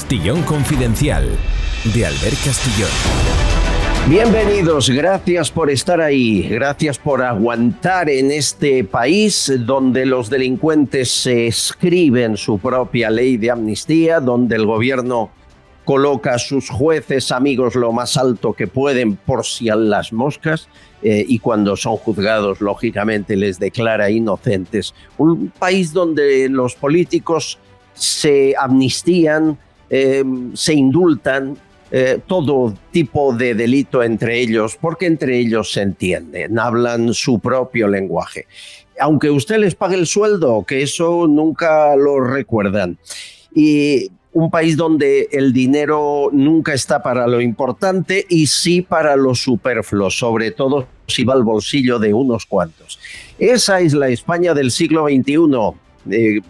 Castillón Confidencial, de Albert Castillón. Bienvenidos, gracias por estar ahí, gracias por aguantar en este país donde los delincuentes se escriben su propia ley de amnistía, donde el gobierno coloca a sus jueces amigos lo más alto que pueden por si a las moscas y cuando son juzgados, lógicamente, les declara inocentes. Un país donde los políticos se amnistían, se indultan, todo tipo de delito entre ellos, porque entre ellos se entienden, hablan su propio lenguaje. Aunque usted les pague el sueldo, que eso nunca lo recuerdan. Y un país donde el dinero nunca está para lo importante y sí para lo superfluo, sobre todo si va al bolsillo de unos cuantos. Esa es la España del siglo XXI.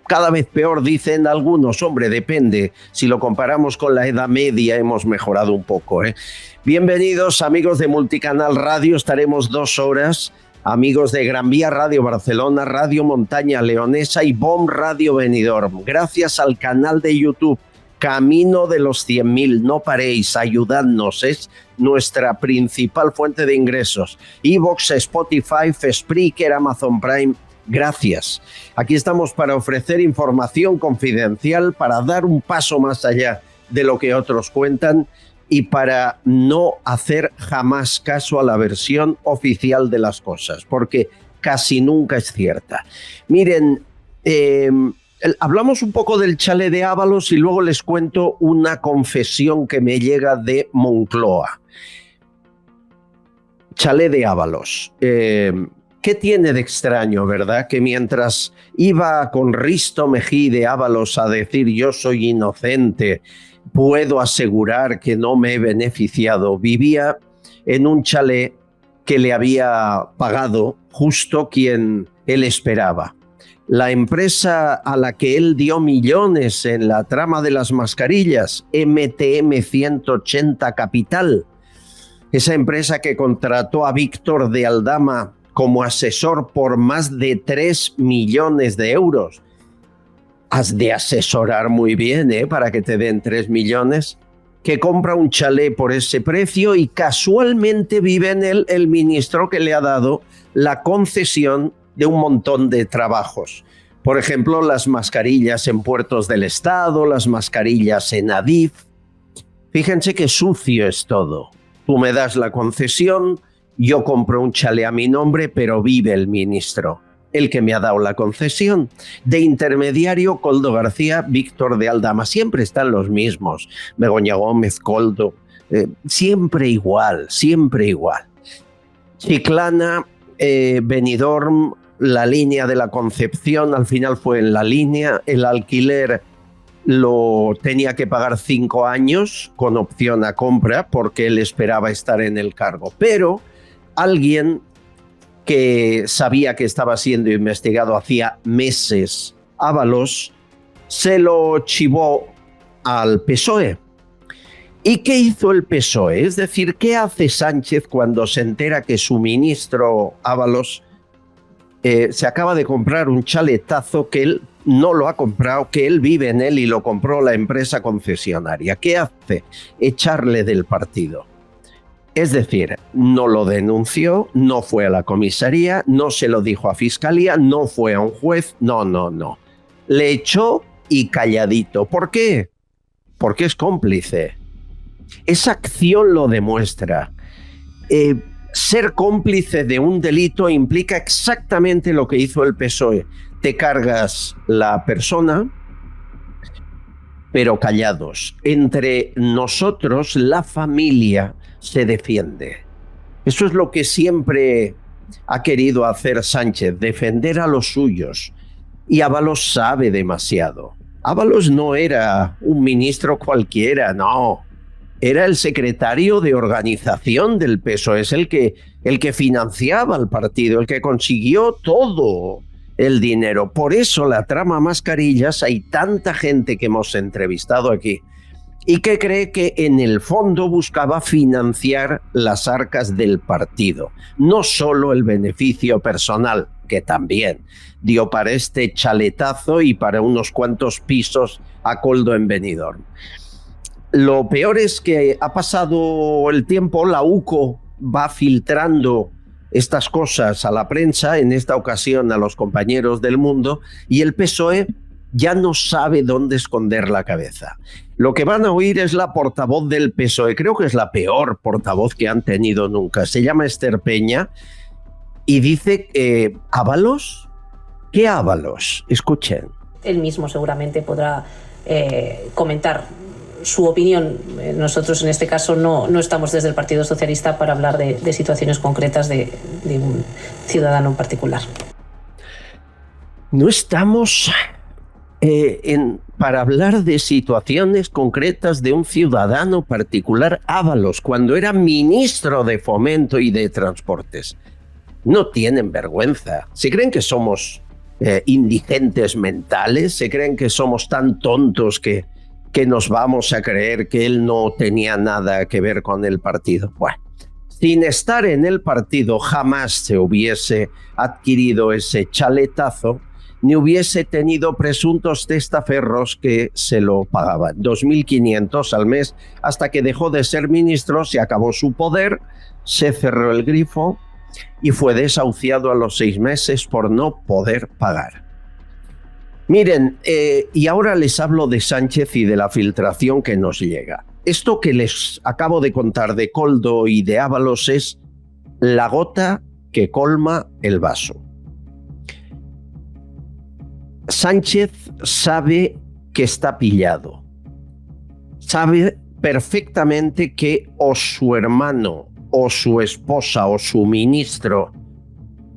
Cada vez peor, dicen algunos. Hombre, depende. Si lo comparamos con la Edad Media, hemos mejorado un poco, ¿eh? Bienvenidos, amigos de Multicanal Radio. Estaremos 2 horas. Amigos de Gran Vía Radio Barcelona, Radio Montaña Leonesa y BOM Radio Benidorm. Gracias al canal de YouTube Camino de los 100.000. No paréis, ayudadnos. Es nuestra principal fuente de ingresos. iVoox, Spotify, Spreaker, Amazon Prime. Gracias. Aquí estamos para ofrecer información confidencial, para dar un paso más allá de lo que otros cuentan y para no hacer jamás caso a la versión oficial de las cosas, porque casi nunca es cierta. Miren, hablamos un poco del chalet de Ábalos y luego les cuento una confesión que me llega de Moncloa. Chalet de Ábalos. ¿Qué tiene de extraño, verdad? Que mientras iba con Risto Mejía de Ábalos a decir yo soy inocente, puedo asegurar que no me he beneficiado, vivía en un chalet que le había pagado justo quien él esperaba. La empresa a la que él dio millones en la trama de las mascarillas, MTM 180 Capital, esa empresa que contrató a Víctor de Aldama como asesor por más de 3 millones de euros. Has de asesorar muy bien, para que te den 3 millones, que compra un chalet por ese precio y casualmente vive en él el ministro que le ha dado la concesión de un montón de trabajos. Por ejemplo, las mascarillas en puertos del Estado, las mascarillas en Adif. Fíjense qué sucio es todo. Tú me das la concesión, yo compro un chalet a mi nombre, pero vive el ministro, el que me ha dado la concesión. De intermediario, Koldo García, Víctor de Aldama. Siempre están los mismos. Begoña Gómez, Koldo. Siempre igual, siempre igual. Chiclana, Benidorm, la línea de la Concepción, al final fue en la línea. El alquiler lo tenía que pagar 5 años con opción a compra porque él esperaba estar en el cargo. Pero alguien que sabía que estaba siendo investigado hacía meses, Ábalos, se lo chivó al PSOE. ¿Y qué hizo el PSOE? Es decir, ¿qué hace Sánchez cuando se entera que su ministro Ábalos se acaba de comprar un chaletazo que él no lo ha comprado, que él vive en él y lo compró la empresa concesionaria? ¿Qué hace? Echarle del partido. Es decir, no lo denunció, no fue a la comisaría, no se lo dijo a fiscalía, no fue a un juez, no. Le echó y calladito. ¿Por qué? Porque es cómplice. Esa acción lo demuestra. Ser cómplice de un delito implica exactamente lo que hizo el PSOE. Te cargas la persona, pero callados. Entre nosotros, la familia se defiende. Eso es lo que siempre ha querido hacer Sánchez, defender a los suyos. Y Ábalos sabe demasiado. Ábalos no era un ministro cualquiera, no. Era el secretario de organización del PSOE, es el que financiaba al partido, el que consiguió todo el dinero. Por eso la trama mascarillas, hay tanta gente que hemos entrevistado aquí y que cree que en el fondo buscaba financiar las arcas del partido, no solo el beneficio personal. que también dio para este chaletazo y para unos cuantos pisos a Koldo en Benidorm. Lo peor es que ha pasado el tiempo, la UCO va filtrando estas cosas a la prensa, en esta ocasión a los compañeros del Mundo, y el PSOE ya no sabe dónde esconder la cabeza. Lo que van a oír es la portavoz del PSOE, creo que es la peor portavoz que han tenido nunca, se llama Esther Peña, y dice, ¿Ábalos? ¿Qué Ábalos? Escuchen. Él mismo seguramente podrá comentar su opinión. Nosotros en este caso no estamos desde el Partido Socialista para hablar de situaciones concretas de un ciudadano en particular. No estamos para hablar de situaciones concretas de un ciudadano particular. Ábalos, cuando era ministro de Fomento y de Transportes. No tienen vergüenza. ¿Se creen que somos indigentes mentales? ¿Se creen que somos tan tontos que nos vamos a creer que él no tenía nada que ver con el partido? Bueno, sin estar en el partido jamás se hubiese adquirido ese chaletazo, ni hubiese tenido presuntos testaferros que se lo pagaban. 2.500 al mes, hasta que dejó de ser ministro, se acabó su poder, se cerró el grifo y fue desahuciado a los 6 meses por no poder pagar. Miren, y ahora les hablo de Sánchez y de la filtración que nos llega. Esto que les acabo de contar de Koldo y de Ábalos es la gota que colma el vaso. Sánchez sabe que está pillado. Sabe perfectamente que o su hermano, o su esposa, o su ministro,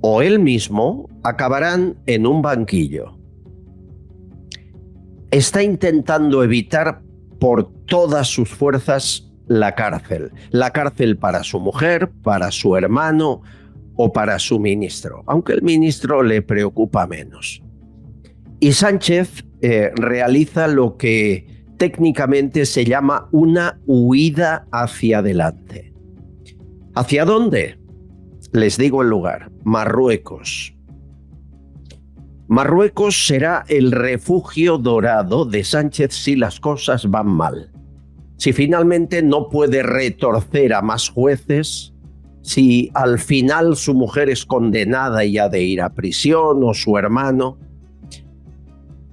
o él mismo acabarán en un banquillo. Está intentando evitar por todas sus fuerzas la cárcel para su mujer, para su hermano o para su ministro, aunque el ministro le preocupa menos. Y Sánchez realiza lo que técnicamente se llama una huida hacia adelante. ¿Hacia dónde? Les digo el lugar: Marruecos. Marruecos será el refugio dorado de Sánchez si las cosas van mal. Si finalmente no puede retorcer a más jueces, si al final su mujer es condenada y ha de ir a prisión, o su hermano,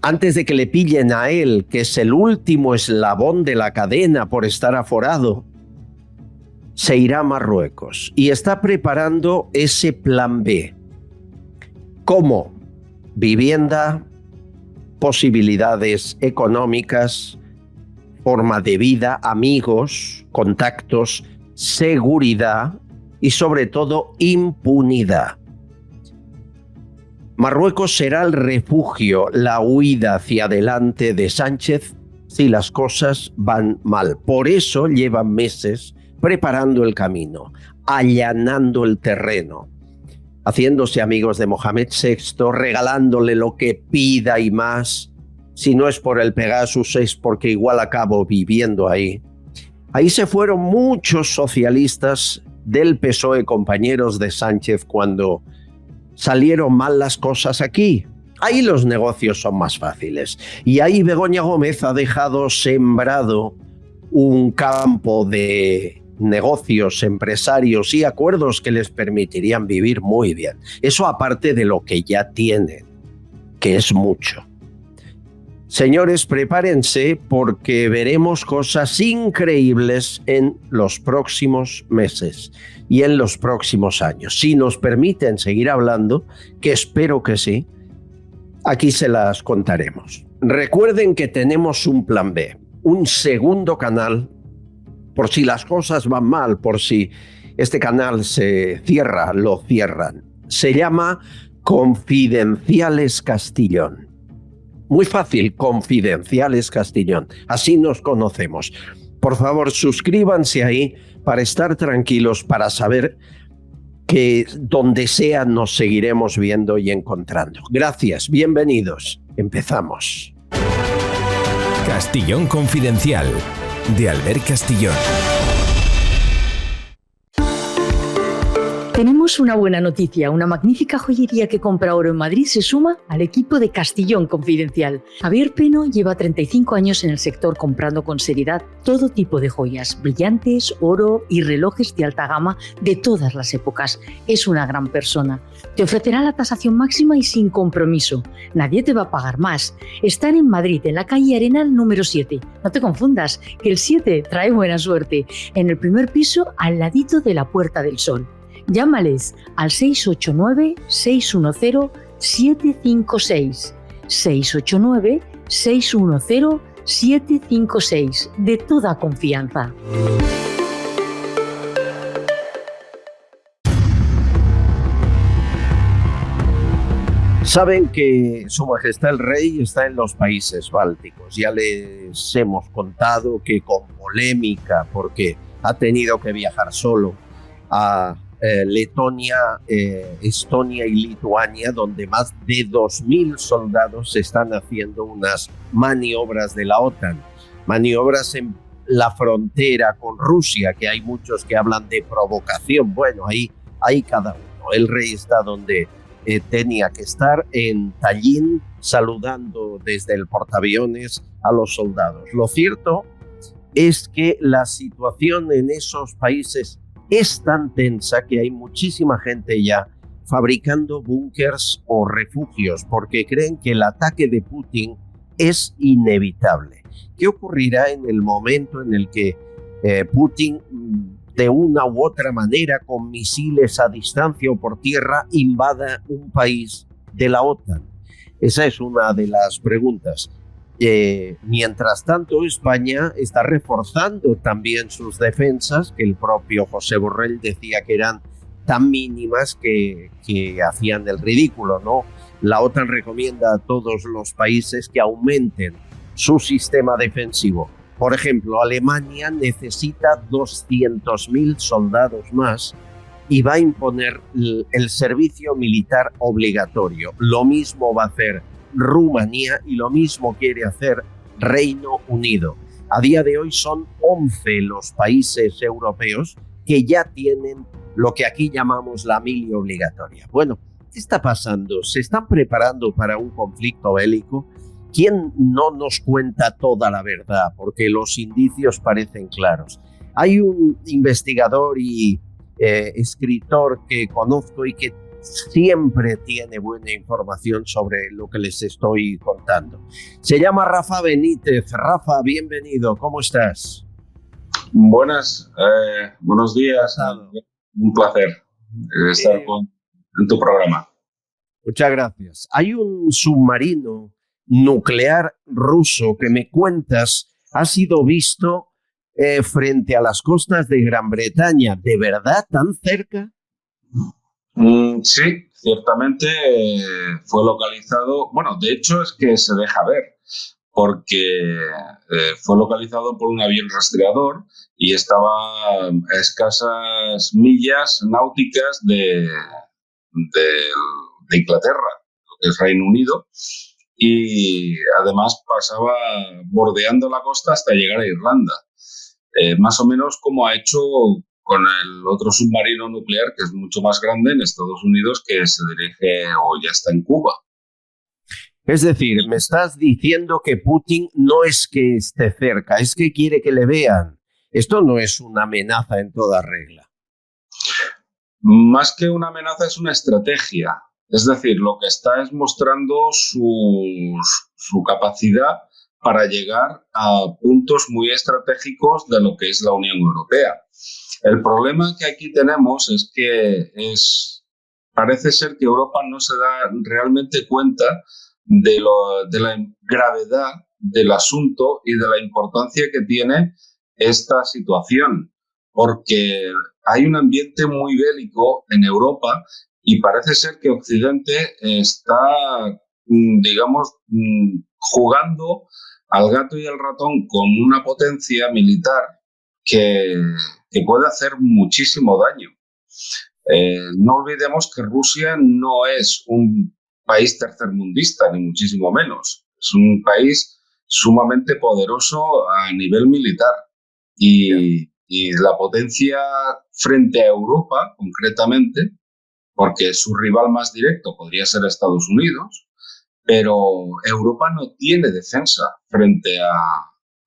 antes de que le pillen a él, que es el último eslabón de la cadena por estar aforado, se irá a Marruecos y está preparando ese plan B. ¿Cómo? Vivienda, posibilidades económicas, forma de vida, amigos, contactos, seguridad y sobre todo impunidad. Marruecos será el refugio, la huida hacia adelante de Sánchez si las cosas van mal. Por eso llevan meses preparando el camino, allanando el terreno, haciéndose amigos de Mohamed VI, regalándole lo que pida y más. Si no es por el Pegasus, es porque igual acabo viviendo ahí. Ahí se fueron muchos socialistas del PSOE, compañeros de Sánchez, cuando salieron mal las cosas aquí. Ahí los negocios son más fáciles. Y ahí Begoña Gómez ha dejado sembrado un campo de negocios, empresarios y acuerdos que les permitirían vivir muy bien. Eso aparte de lo que ya tienen, que es mucho. Señores, prepárense porque veremos cosas increíbles en los próximos meses y en los próximos años. Si nos permiten seguir hablando, que espero que sí, aquí se las contaremos. Recuerden que tenemos un plan B, un segundo canal, por si las cosas van mal, por si este canal se cierra, lo cierran. Se llama Confidenciales Castellón. Muy fácil, Confidenciales Castellón. Así nos conocemos. Por favor, suscríbanse ahí para estar tranquilos, para saber que donde sea nos seguiremos viendo y encontrando. Gracias, bienvenidos. Empezamos. Castellón Confidencial, de Albert Castillón. Tenemos una buena noticia. Una magnífica joyería que compra oro en Madrid se suma al equipo de Castellón Confidencial. Javier Peno lleva 35 años en el sector comprando con seriedad todo tipo de joyas, brillantes, oro y relojes de alta gama de todas las épocas. Es una gran persona. Te ofrecerá la tasación máxima y sin compromiso. Nadie te va a pagar más. Están en Madrid, en la calle Arenal número 7. No te confundas, que el 7 trae buena suerte. En el primer piso, al ladito de la Puerta del Sol. Llámales al 689-610-756. 689-610-756. De toda confianza. Saben que Su Majestad el Rey está en los países bálticos. Ya les hemos contado que con polémica, porque ha tenido que viajar solo a Letonia, Estonia y Lituania, donde más de 2.000 soldados están haciendo unas maniobras de la OTAN, maniobras en la frontera con Rusia, que hay muchos que hablan de provocación. Bueno, ahí cada uno. El rey está donde tenía que estar, en Tallinn, saludando desde el portaaviones a los soldados. Lo cierto es que la situación en esos países es tan tensa que hay muchísima gente ya fabricando búnkers o refugios porque creen que el ataque de Putin es inevitable. ¿Qué ocurrirá en el momento en el que Putin, de una u otra manera, con misiles a distancia o por tierra, invada un país de la OTAN? Esa es una de las preguntas. Mientras tanto, España está reforzando también sus defensas, que el propio José Borrell decía que eran tan mínimas que hacían el ridículo, ¿no? La OTAN recomienda a todos los países que aumenten su sistema defensivo. Por ejemplo, Alemania necesita 200.000 soldados más y va a imponer el servicio militar obligatorio. Lo mismo va a hacer Rumanía y lo mismo quiere hacer Reino Unido. A día de hoy son 11 los países europeos que ya tienen lo que aquí llamamos la mili obligatoria. Bueno, ¿qué está pasando? ¿Se están preparando para un conflicto bélico? ¿Quién no nos cuenta toda la verdad? Porque los indicios parecen claros. Hay un investigador y escritor que conozco y que siempre tiene buena información sobre lo que les estoy contando. Se llama Rafa Benítez. Rafa, bienvenido. ¿Cómo estás? Buenos días. Un placer estar en tu programa. Muchas gracias. Hay un submarino nuclear ruso que me cuentas ha sido visto frente a las costas de Gran Bretaña. ¿De verdad tan cerca? Sí, ciertamente fue localizado. Bueno, de hecho es que se deja ver, porque fue localizado por un avión rastreador y estaba a escasas millas náuticas de Inglaterra, lo que es Reino Unido, y además pasaba bordeando la costa hasta llegar a Irlanda. Más o menos como ha hecho con el otro submarino nuclear, que es mucho más grande, en Estados Unidos, que se dirige o ya está en Cuba. Es decir, me estás diciendo que Putin no es que esté cerca, es que quiere que le vean. Esto no es una amenaza en toda regla. Más que una amenaza, es una estrategia. Es decir, lo que está es mostrando su capacidad para llegar a puntos muy estratégicos de lo que es la Unión Europea. El problema que aquí tenemos es que parece ser que Europa no se da realmente cuenta de la gravedad del asunto y de la importancia que tiene esta situación, porque hay un ambiente muy bélico en Europa y parece ser que Occidente está, digamos, jugando al gato y al ratón con una potencia militar que puede hacer muchísimo daño. No olvidemos que Rusia no es un país tercermundista, ni muchísimo menos. Es un país sumamente poderoso a nivel militar y la potencia frente a Europa, concretamente, porque su rival más directo podría ser Estados Unidos, pero Europa no tiene defensa frente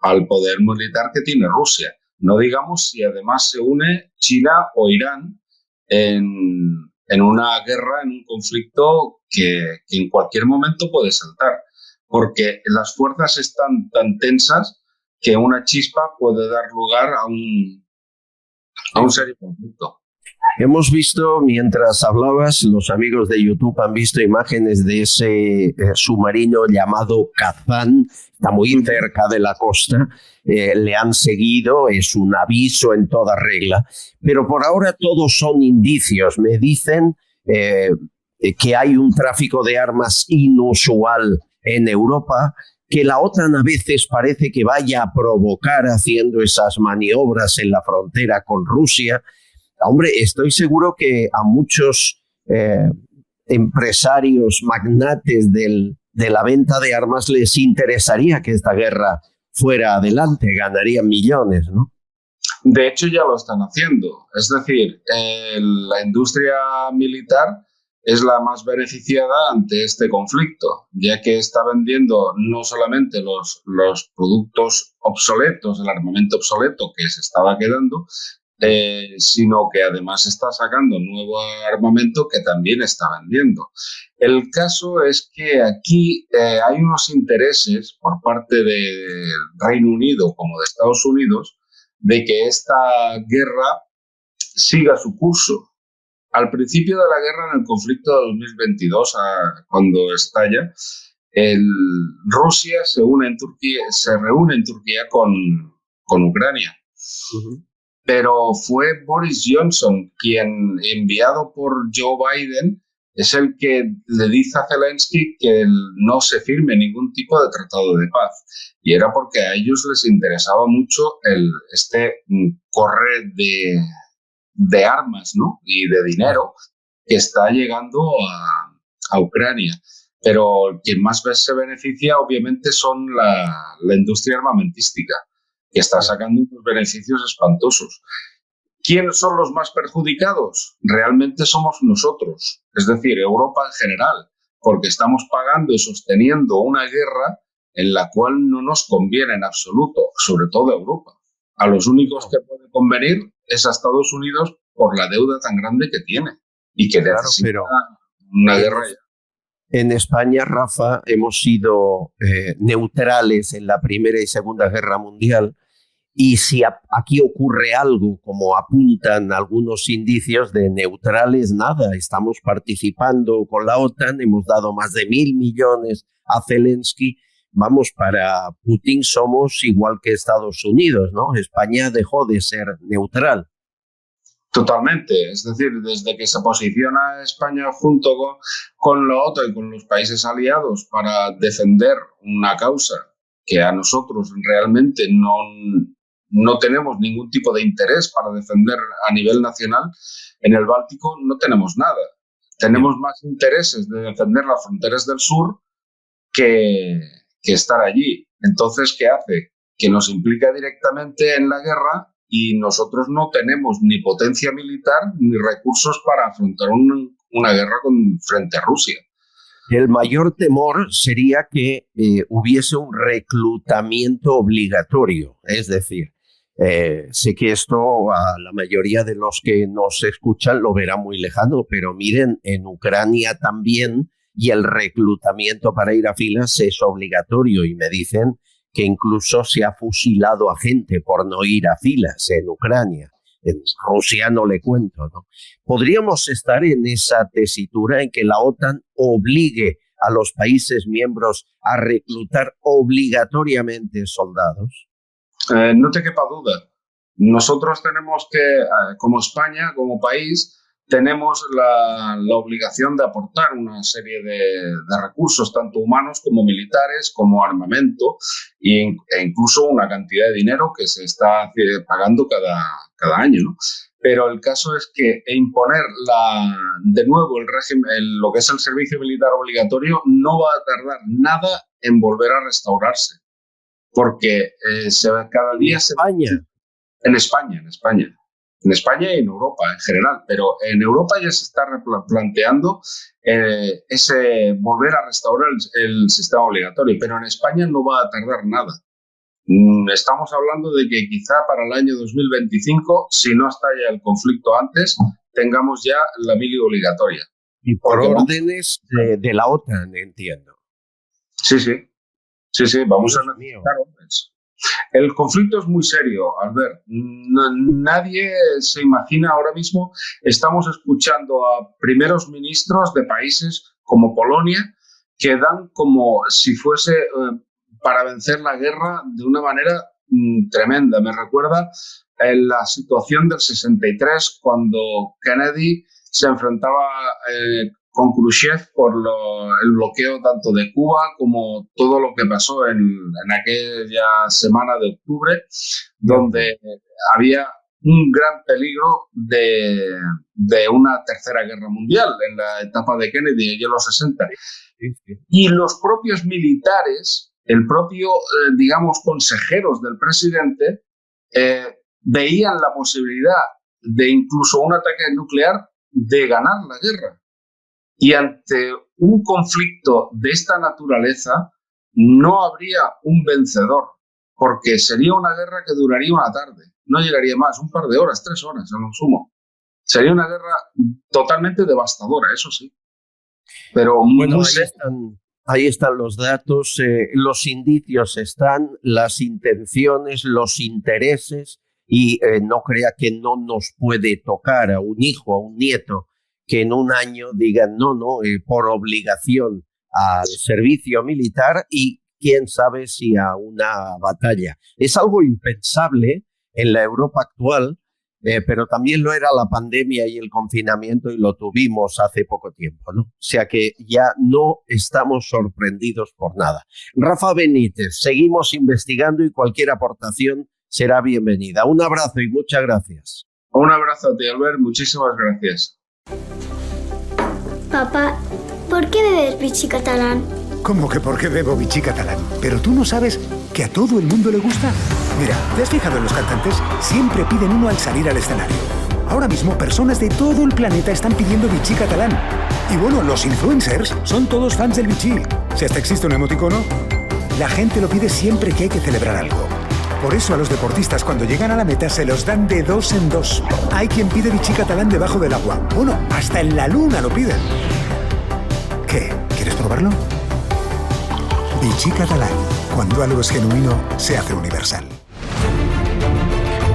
al poder militar que tiene Rusia. No digamos si además se une China o Irán en una guerra, en un conflicto que en cualquier momento puede saltar, porque las fuerzas están tan tensas que una chispa puede dar lugar a un serio conflicto. Hemos visto, mientras hablabas, los amigos de YouTube han visto imágenes de ese submarino llamado Kazán, está muy cerca de la costa, le han seguido, es un aviso en toda regla, pero por ahora todos son indicios. Me dicen que hay un tráfico de armas inusual en Europa, que la OTAN a veces parece que vaya a provocar haciendo esas maniobras en la frontera con Rusia. Hombre, estoy seguro que a muchos empresarios, magnates de la venta de armas les interesaría que esta guerra fuera adelante, ganarían millones, ¿no? De hecho, ya lo están haciendo. Es decir, la industria militar es la más beneficiada ante este conflicto, ya que está vendiendo no solamente los productos obsoletos, el armamento obsoleto que se estaba quedando, sino que además está sacando nuevo armamento que también está vendiendo. El caso es que aquí hay unos intereses por parte del Reino Unido como de Estados Unidos de que esta guerra siga su curso. Al principio de la guerra, en el conflicto de 2022, cuando estalla, Rusia se reúne en Turquía con Ucrania. Uh-huh. Pero fue Boris Johnson quien, enviado por Joe Biden, es el que le dice a Zelensky que no se firme ningún tipo de tratado de paz. Y era porque a ellos les interesaba mucho correr de armas, ¿no? Y de dinero que está llegando a Ucrania. Pero quien más se beneficia, obviamente, son la industria armamentística, que está sacando unos beneficios espantosos. ¿Quiénes son los más perjudicados? Realmente somos nosotros, es decir, Europa en general, porque estamos pagando y sosteniendo una guerra en la cual no nos conviene en absoluto, sobre todo a Europa. A los únicos que puede convenir es a Estados Unidos por la deuda tan grande que tiene y que necesita una guerra ya. En España, Rafa, hemos sido neutrales en la Primera y Segunda Guerra Mundial, y si aquí ocurre algo, como apuntan algunos indicios, de neutrales, nada. Estamos participando con la OTAN, hemos dado más de 1.000 millones a Zelensky. Vamos, para Putin somos igual que Estados Unidos, ¿no? España dejó de ser neutral. Totalmente, es decir, desde que se posiciona España junto con la OTAN y con los países aliados para defender una causa que a nosotros realmente no tenemos ningún tipo de interés para defender a nivel nacional, en el Báltico no tenemos nada. Tenemos más intereses de defender las fronteras del sur que estar allí. Entonces, ¿qué hace? Que nos implica directamente en la guerra y nosotros no tenemos ni potencia militar ni recursos para afrontar una guerra frente a Rusia. El mayor temor sería que hubiese un reclutamiento obligatorio, es decir, sé que esto a la mayoría de los que nos escuchan lo verá muy lejano, pero miren, en Ucrania también, y el reclutamiento para ir a filas es obligatorio, y me dicen que incluso se ha fusilado a gente por no ir a filas en Ucrania. En Rusia no le cuento, ¿no? ¿Podríamos estar en esa tesitura en que la OTAN obligue a los países miembros a reclutar obligatoriamente soldados? No te quepa duda. Nosotros tenemos que, como España, como país, tenemos la obligación de aportar una serie de recursos, tanto humanos como militares, como armamento, e incluso una cantidad de dinero que se está pagando cada año, ¿no? Pero el caso es que imponer de nuevo el régimen, lo que es el servicio militar obligatorio, no va a tardar nada en volver a restaurarse, porque cada día ¿En España? En España. en España y en Europa en general, pero en Europa ya se está planteando ese volver a restaurar el sistema obligatorio, pero en España no va a tardar nada. Estamos hablando de que quizá para el año 2025, si no estalla el conflicto antes, tengamos ya la mili obligatoria. Y por órdenes de la OTAN, entiendo. Sí, vamos a necesitar hombres. El conflicto es muy serio, Albert. Nadie se imagina ahora mismo. Estamos escuchando a primeros ministros de países como Polonia que dan como si fuese para vencer la guerra de una manera tremenda. Me recuerda la situación del 63 cuando Kennedy se enfrentaba con Khrushchev por el bloqueo tanto de Cuba como todo lo que pasó en aquella semana de octubre, donde había un gran peligro de una tercera guerra mundial en la etapa de Kennedy y en los 60. Y los propios militares, el propio, digamos, consejeros del presidente, veían la posibilidad de incluso un ataque nuclear de ganar la guerra. Y ante un conflicto de esta naturaleza no habría un vencedor, porque sería una guerra que duraría una tarde, no llegaría más, un par de horas, 3 horas a lo sumo. Sería una guerra totalmente devastadora, eso sí. Pero bueno, ahí están los datos, los indicios están, las intenciones, los intereses, y no crea que no nos puede tocar a un hijo, a un nieto, que en un año digan no, por obligación al servicio militar y quién sabe si a una batalla. Es algo impensable en la Europa actual, pero también lo era la pandemia y el confinamiento y lo tuvimos hace poco tiempo, ¿no? O sea que ya no estamos sorprendidos por nada. Rafa Benítez, seguimos investigando y cualquier aportación será bienvenida. Un abrazo y muchas gracias. Un abrazo a ti, Albert. Muchísimas gracias. Papá, ¿por qué bebes Vichy catalán? ¿Cómo que por qué bebo Vichy catalán? ¿Pero tú no sabes que a todo el mundo le gusta? Mira, ¿te has fijado en los cantantes? Siempre piden uno al salir al escenario. Ahora mismo personas de todo el planeta están pidiendo Vichy catalán. Y bueno, los influencers son todos fans del Vichy. Si hasta existe un emoticono, la gente lo pide siempre que hay que celebrar algo. Por eso a los deportistas cuando llegan a la meta se los dan de 2 en 2. Hay quien pide Vichy catalán debajo del agua. Bueno, hasta en la luna lo piden. ¿Qué? ¿Quieres probarlo? Vichy catalán. Cuando algo es genuino, se hace universal.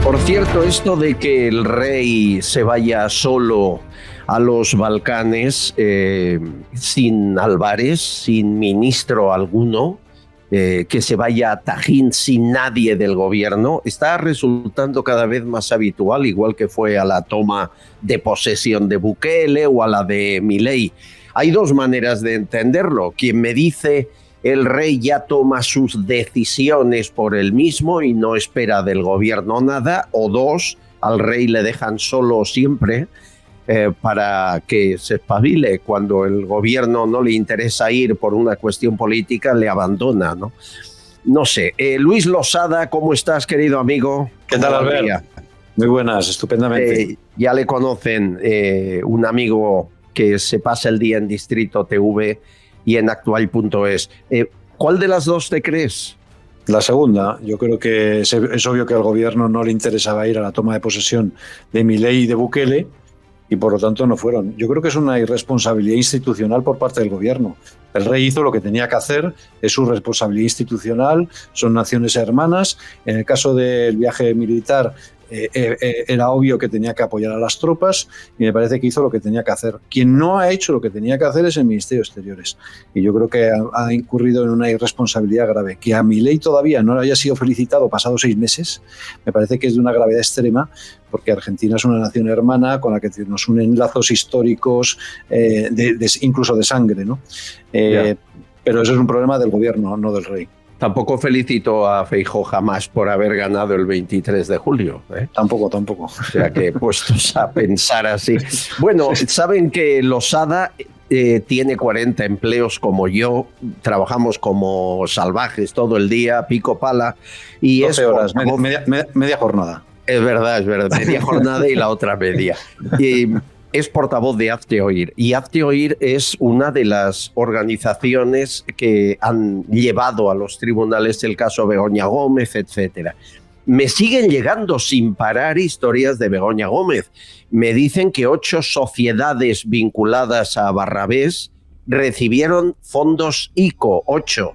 Por cierto, esto de que el rey se vaya solo a los Balcanes, sin Álvarez, sin ministro alguno, que se vaya a Tajín sin nadie del gobierno, está resultando cada vez más habitual, igual que fue a la toma de posesión de Bukele o a la de Milei. Hay dos maneras de entenderlo. Quien me dice el rey ya toma sus decisiones por él mismo y no espera del gobierno nada, o dos, al rey le dejan solo siempre para que se espabile. Cuando el gobierno no le interesa ir por una cuestión política, le abandona, ¿no? No sé. Luis Losada, ¿cómo estás, querido amigo? ¿Qué tal, Albert? Muy buenas, estupendamente. Ya le conocen, un amigo que se pasa el día en Distrito TV y en Actual.es. ¿Cuál de las dos te crees? La segunda. Yo creo que es obvio que al gobierno no le interesaba ir a la toma de posesión de Milei y de Bukele y por lo tanto no fueron. Yo creo que es una irresponsabilidad institucional por parte del gobierno. El rey hizo lo que tenía que hacer, es su responsabilidad institucional, son naciones hermanas. En el caso del viaje militar, era obvio que tenía que apoyar a las tropas y me parece que hizo lo que tenía que hacer. Quien no ha hecho lo que tenía que hacer es el Ministerio de Exteriores y yo creo que ha incurrido en una irresponsabilidad grave. Que a Milei todavía no haya sido felicitado pasados 6 meses me parece que es de una gravedad extrema, porque Argentina es una nación hermana con la que nos unen lazos históricos, incluso de sangre, ¿no? Pero eso es un problema del gobierno, no del rey. Tampoco felicito a Feijóo jamás por haber ganado el 23 de julio. Tampoco. O sea que puestos a pensar así. Bueno, saben que Losada tiene 40 empleos como yo, trabajamos como salvajes todo el día, pico pala. Y 12 horas, media jornada. Es verdad, media jornada y la otra media. Y es portavoz de Hazte Oír. Y Hazte Oír es una de las organizaciones que han llevado a los tribunales el caso Begoña Gómez, etcétera. Me siguen llegando sin parar historias de Begoña Gómez. Me dicen que 8 sociedades vinculadas a Barrabés recibieron fondos ICO, 8.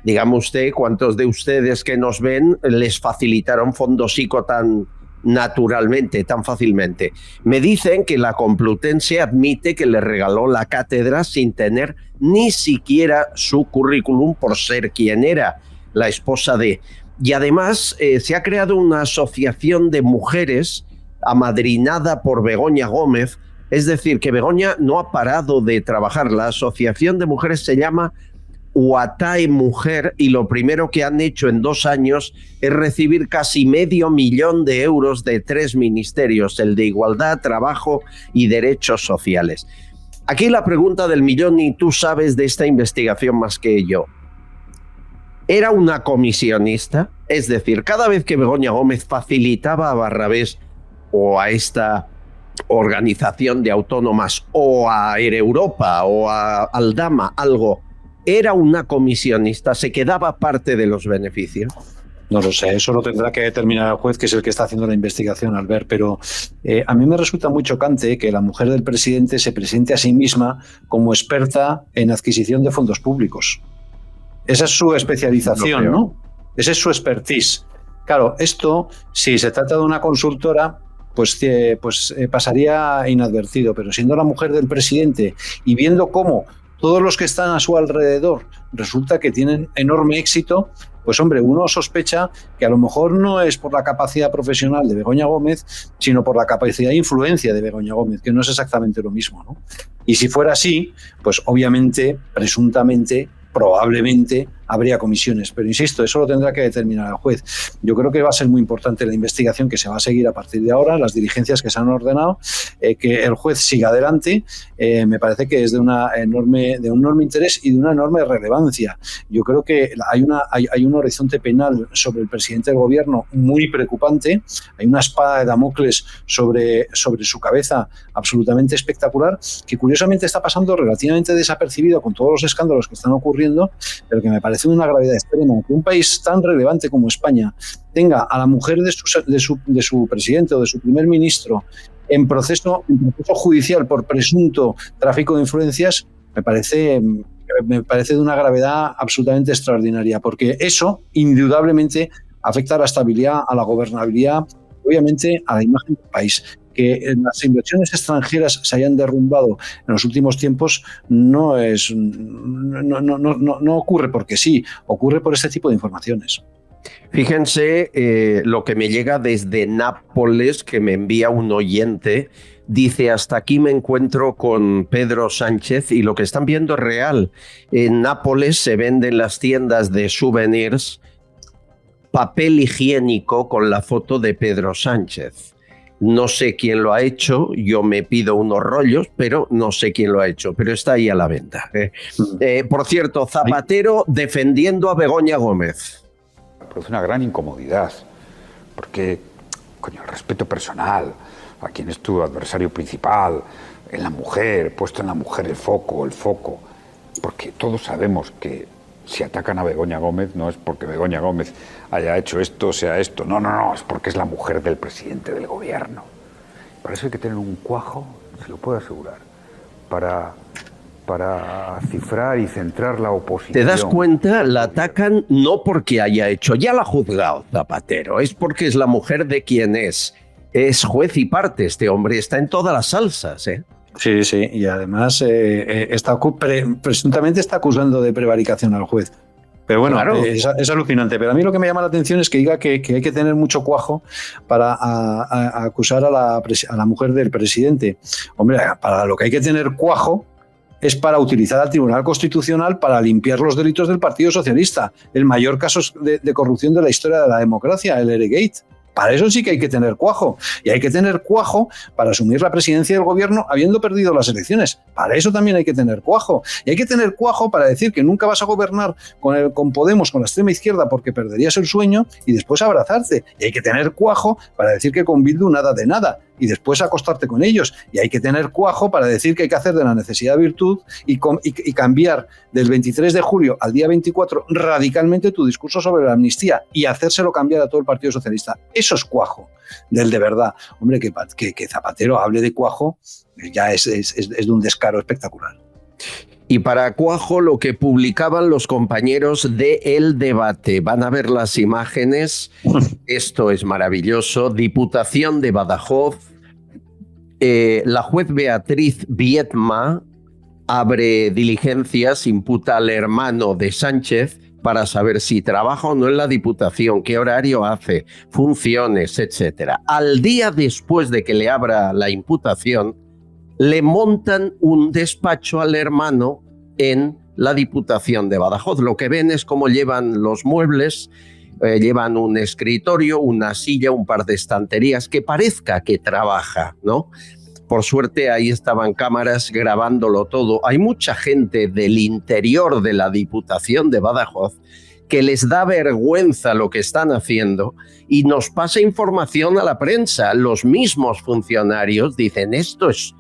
Dígame usted cuántos de ustedes que nos ven les facilitaron fondos ICO tan naturalmente, tan fácilmente. Me dicen que la Complutense admite que le regaló la cátedra sin tener ni siquiera su currículum por ser quien era, la esposa de... Y además se ha creado una asociación de mujeres amadrinada por Begoña Gómez, es decir, que Begoña no ha parado de trabajar. La asociación de mujeres se llama Uatae Mujer y lo primero que han hecho en 2 años es recibir casi $500,000 de euros de 3 ministerios, el de Igualdad, Trabajo y Derechos Sociales. Aquí la pregunta del millón, y tú sabes de esta investigación más que yo. ¿Era una comisionista? Es decir, cada vez que Begoña Gómez facilitaba a Barrabés o a esta organización de autónomas o a Ereuropa o a Aldama algo, ¿era una comisionista? ¿Se quedaba parte de los beneficios? No lo sé, eso lo tendrá que determinar el juez, que es el que está haciendo la investigación, Albert, pero a mí me resulta muy chocante que la mujer del presidente se presente a sí misma como experta en adquisición de fondos públicos. Esa es su especialización, ¿no? Ese es su expertise. Claro, esto, si se trata de una consultora, pues pasaría inadvertido, pero siendo la mujer del presidente y viendo cómo todos los que están a su alrededor resulta que tienen enorme éxito, pues hombre, uno sospecha que a lo mejor no es por la capacidad profesional de Begoña Gómez, sino por la capacidad de influencia de Begoña Gómez, que no es exactamente lo mismo, ¿no? Y si fuera así, pues obviamente, presuntamente, probablemente habría comisiones, pero insisto, eso lo tendrá que determinar el juez. Yo creo que va a ser muy importante la investigación que se va a seguir a partir de ahora, las diligencias que se han ordenado, que el juez siga adelante, me parece que es de un enorme interés y de una enorme relevancia. Yo creo que hay un horizonte penal sobre el presidente del gobierno muy preocupante, hay una espada de Damocles sobre su cabeza absolutamente espectacular, que curiosamente está pasando relativamente desapercibido con todos los escándalos que están ocurriendo, pero que me parece de una gravedad extrema que un país tan relevante como España tenga a la mujer de su presidente o de su primer ministro en proceso judicial por presunto tráfico de influencias, me parece de una gravedad absolutamente extraordinaria, porque eso indudablemente afecta a la estabilidad, a la gobernabilidad, obviamente a la imagen del país. Que las inversiones extranjeras se hayan derrumbado en los últimos tiempos no ocurre porque sí, ocurre por este tipo de informaciones. Fíjense lo que me llega desde Nápoles, que me envía un oyente. Dice, hasta aquí me encuentro con Pedro Sánchez y lo que están viendo es real. En Nápoles se venden en las tiendas de souvenirs papel higiénico con la foto de Pedro Sánchez. No sé quién lo ha hecho, yo me pido unos rollos, pero no sé quién lo ha hecho, pero está ahí a la venta. Por cierto, Zapatero defendiendo a Begoña Gómez. Produce una gran incomodidad, porque, coño, el respeto personal a quien es tu adversario principal, en la mujer, puesto en la mujer el foco, porque todos sabemos que si atacan a Begoña Gómez no es porque Begoña Gómez haya hecho esto, sea esto. No, es porque es la mujer del presidente del gobierno. Para eso hay que tener un cuajo, se lo puedo asegurar, para cifrar y centrar la oposición. ¿Te das cuenta? La atacan no porque haya hecho, ya la ha juzgado Zapatero, es porque es la mujer de quien es. Es juez y parte, este hombre está en todas las salsas, ¿eh? Sí, y además presuntamente está acusando de prevaricación al juez. Pero bueno, claro. Es alucinante. Pero a mí lo que me llama la atención es que diga que hay que tener mucho cuajo para acusar a la mujer del presidente. Hombre, para lo que hay que tener cuajo es para utilizar al Tribunal Constitucional para limpiar los delitos del Partido Socialista. El mayor caso de corrupción de la historia de la democracia, el Heregate. Para eso sí que hay que tener cuajo. Y hay que tener cuajo para asumir la presidencia del gobierno habiendo perdido las elecciones. Para eso también hay que tener cuajo. Y hay que tener cuajo para decir que nunca vas a gobernar con Podemos, con la extrema izquierda, porque perderías el sueño y después abrazarte. Y hay que tener cuajo para decir que con Bildu nada de nada y después acostarte con ellos. Y hay que tener cuajo para decir que hay que hacer de la necesidad virtud y cambiar del 23 de julio al día 24 radicalmente tu discurso sobre la amnistía y hacérselo cambiar a todo el Partido Socialista. Eso es cuajo, del de verdad. Hombre, que Zapatero hable de cuajo ya es de un descaro espectacular. Y para cuajo, lo que publicaban los compañeros de El Debate. Van a ver las imágenes. Esto es maravilloso. Diputación de Badajoz. La juez Beatriz Viedma abre diligencias, imputa al hermano de Sánchez para saber si trabaja o no en la Diputación, qué horario hace, funciones, etc. Al día después de que le abra la imputación, le montan un despacho al hermano en la Diputación de Badajoz. Lo que ven es cómo llevan los muebles, llevan un escritorio, una silla, un par de estanterías, que parezca que trabaja, ¿no? Por suerte ahí estaban cámaras grabándolo todo. Hay mucha gente del interior de la Diputación de Badajoz que les da vergüenza lo que están haciendo y nos pasa información a la prensa. Los mismos funcionarios dicen esto es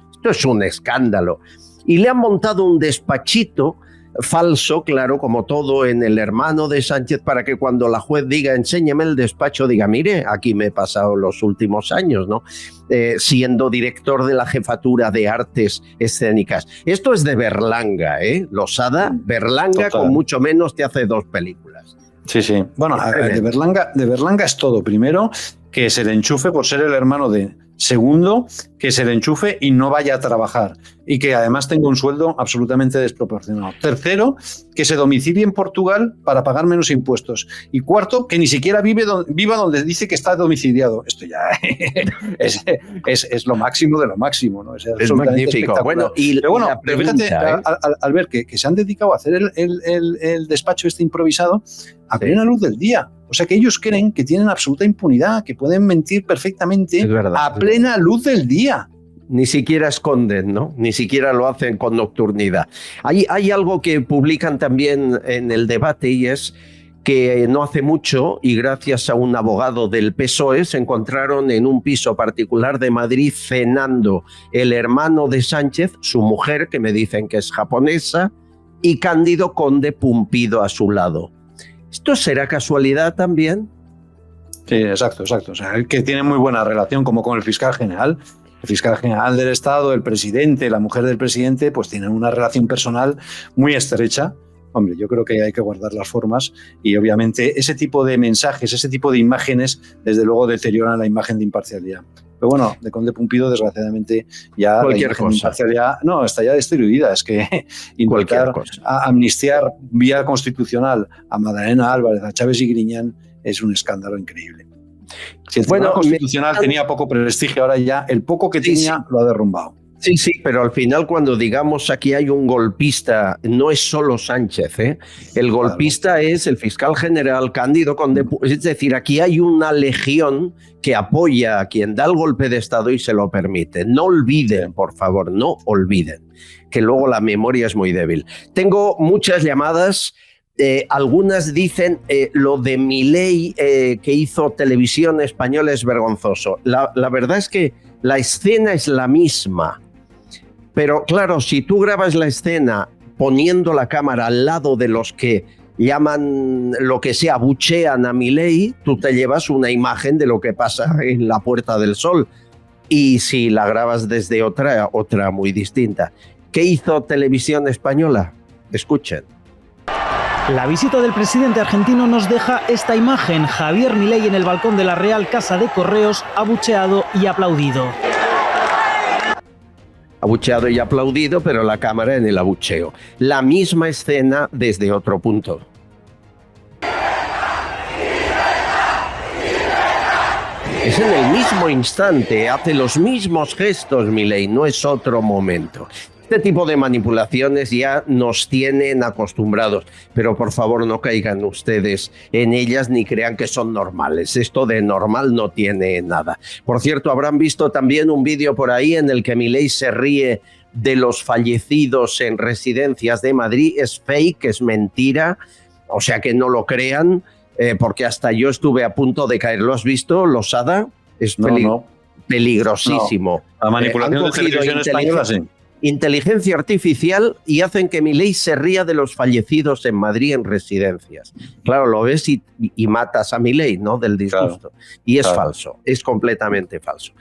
un escándalo. Y le han montado un despachito falso, claro, como todo en el hermano de Sánchez, para que cuando la juez diga enséñeme el despacho, diga mire, aquí me he pasado los últimos años, ¿no? Siendo director de la Jefatura de Artes Escénicas. Esto es de Berlanga, Losada, Berlanga. Total. Con mucho menos te hace 2 películas. Sí, sí. Bueno, de Berlanga es todo. Primero, que se le enchufe por ser el hermano de... Segundo, que se le enchufe y no vaya a trabajar y que además tenga un sueldo absolutamente desproporcionado. Tercero, que se domicilie en Portugal para pagar menos impuestos. Y cuarto, que ni siquiera viva donde dice que está domiciliado. Esto ya es lo máximo de lo máximo, ¿no? Es magnífico. Bueno, pero fíjate, al ver que se han dedicado a hacer el despacho este improvisado a plena luz del día. O sea que ellos creen que tienen absoluta impunidad, que pueden mentir perfectamente a plena luz del día. Ni siquiera esconden, ¿no? Ni siquiera lo hacen con nocturnidad. Hay algo que publican también en El Debate y es que no hace mucho, y gracias a un abogado del PSOE, se encontraron en un piso particular de Madrid cenando el hermano de Sánchez, su mujer, que me dicen que es japonesa, y Cándido Conde Pumpido a su lado. ¿Esto será casualidad también? Sí, exacto. O sea, el que tiene muy buena relación como con el fiscal general. El fiscal general del Estado, el presidente, la mujer del presidente, pues tienen una relación personal muy estrecha. Hombre, yo creo que hay que guardar las formas y obviamente ese tipo de mensajes, ese tipo de imágenes, desde luego deterioran la imagen de imparcialidad. Pero bueno, de Conde Pumpido, desgraciadamente, ya cualquier la imagen cosa. de imparcialidad no, está ya destruida. Es que intentar amnistiar vía constitucional a Magdalena Álvarez, a Chávez y Griñán es un escándalo increíble. Si el Tribunal Constitucional tenía poco prestigio, ahora ya el poco que tenía lo ha derrumbado. Sí, pero al final cuando digamos aquí hay un golpista, no es solo Sánchez, ¿eh? El golpista es el fiscal general Cándido Conde, es decir, aquí hay una legión que apoya a quien da el golpe de Estado y se lo permite. No olviden, por favor, no olviden, que luego la memoria es muy débil. Tengo muchas llamadas. Algunas dicen lo de Milei que hizo Televisión Española es vergonzoso. La verdad es que la escena es la misma, pero claro, si tú grabas la escena poniendo la cámara al lado de los que llaman lo que sea, abuchean a Milei, tú te llevas una imagen de lo que pasa en la Puerta del Sol, y si la grabas desde otra muy distinta. ¿Qué hizo Televisión Española? Escuchen. La visita del presidente argentino nos deja esta imagen. Javier Milei en el balcón de la Real Casa de Correos, abucheado y aplaudido. Abucheado y aplaudido, pero la cámara en el abucheo. La misma escena desde otro punto. Es en el mismo instante, hace los mismos gestos Milei, no es otro momento. Este tipo de manipulaciones ya nos tienen acostumbrados, pero por favor no caigan ustedes en ellas ni crean que son normales. Esto de normal no tiene nada. Por cierto, habrán visto también un vídeo por ahí en el que Milei se ríe de los fallecidos en residencias de Madrid. Es fake, es mentira, o sea que no lo crean, porque hasta yo estuve a punto de caer. ¿Lo has visto, Losada? Es peligrosísimo. No. La manipulación de televisión española, sí. Inteligencia artificial y hacen que Milei se ría de los fallecidos en Madrid en residencias. Claro, lo ves y matas a Milei, ¿no? Del disgusto. Claro, y es falso, es completamente falso.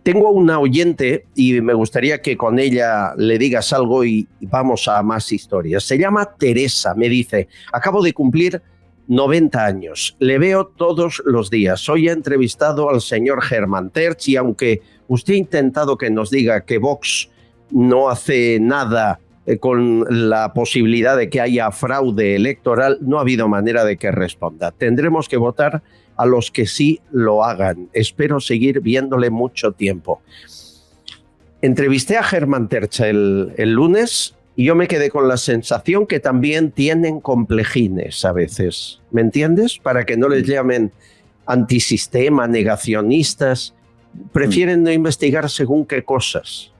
Tengo una oyente y me gustaría que con ella le digas algo y vamos a más historias. Se llama Teresa, me dice, acabo de cumplir 90 años, le veo todos los días. Hoy he entrevistado al señor Germán Terch y aunque usted ha intentado que nos diga que Vox no hace nada con la posibilidad de que haya fraude electoral, no ha habido manera de que responda. Tendremos que votar a los que sí lo hagan. Espero seguir viéndole mucho tiempo. Entrevisté a Germán Terch el lunes y yo me quedé con la sensación que también tienen complejines a veces. ¿Me entiendes? Para que no les llamen antisistema, negacionistas. Prefieren no investigar según qué cosas.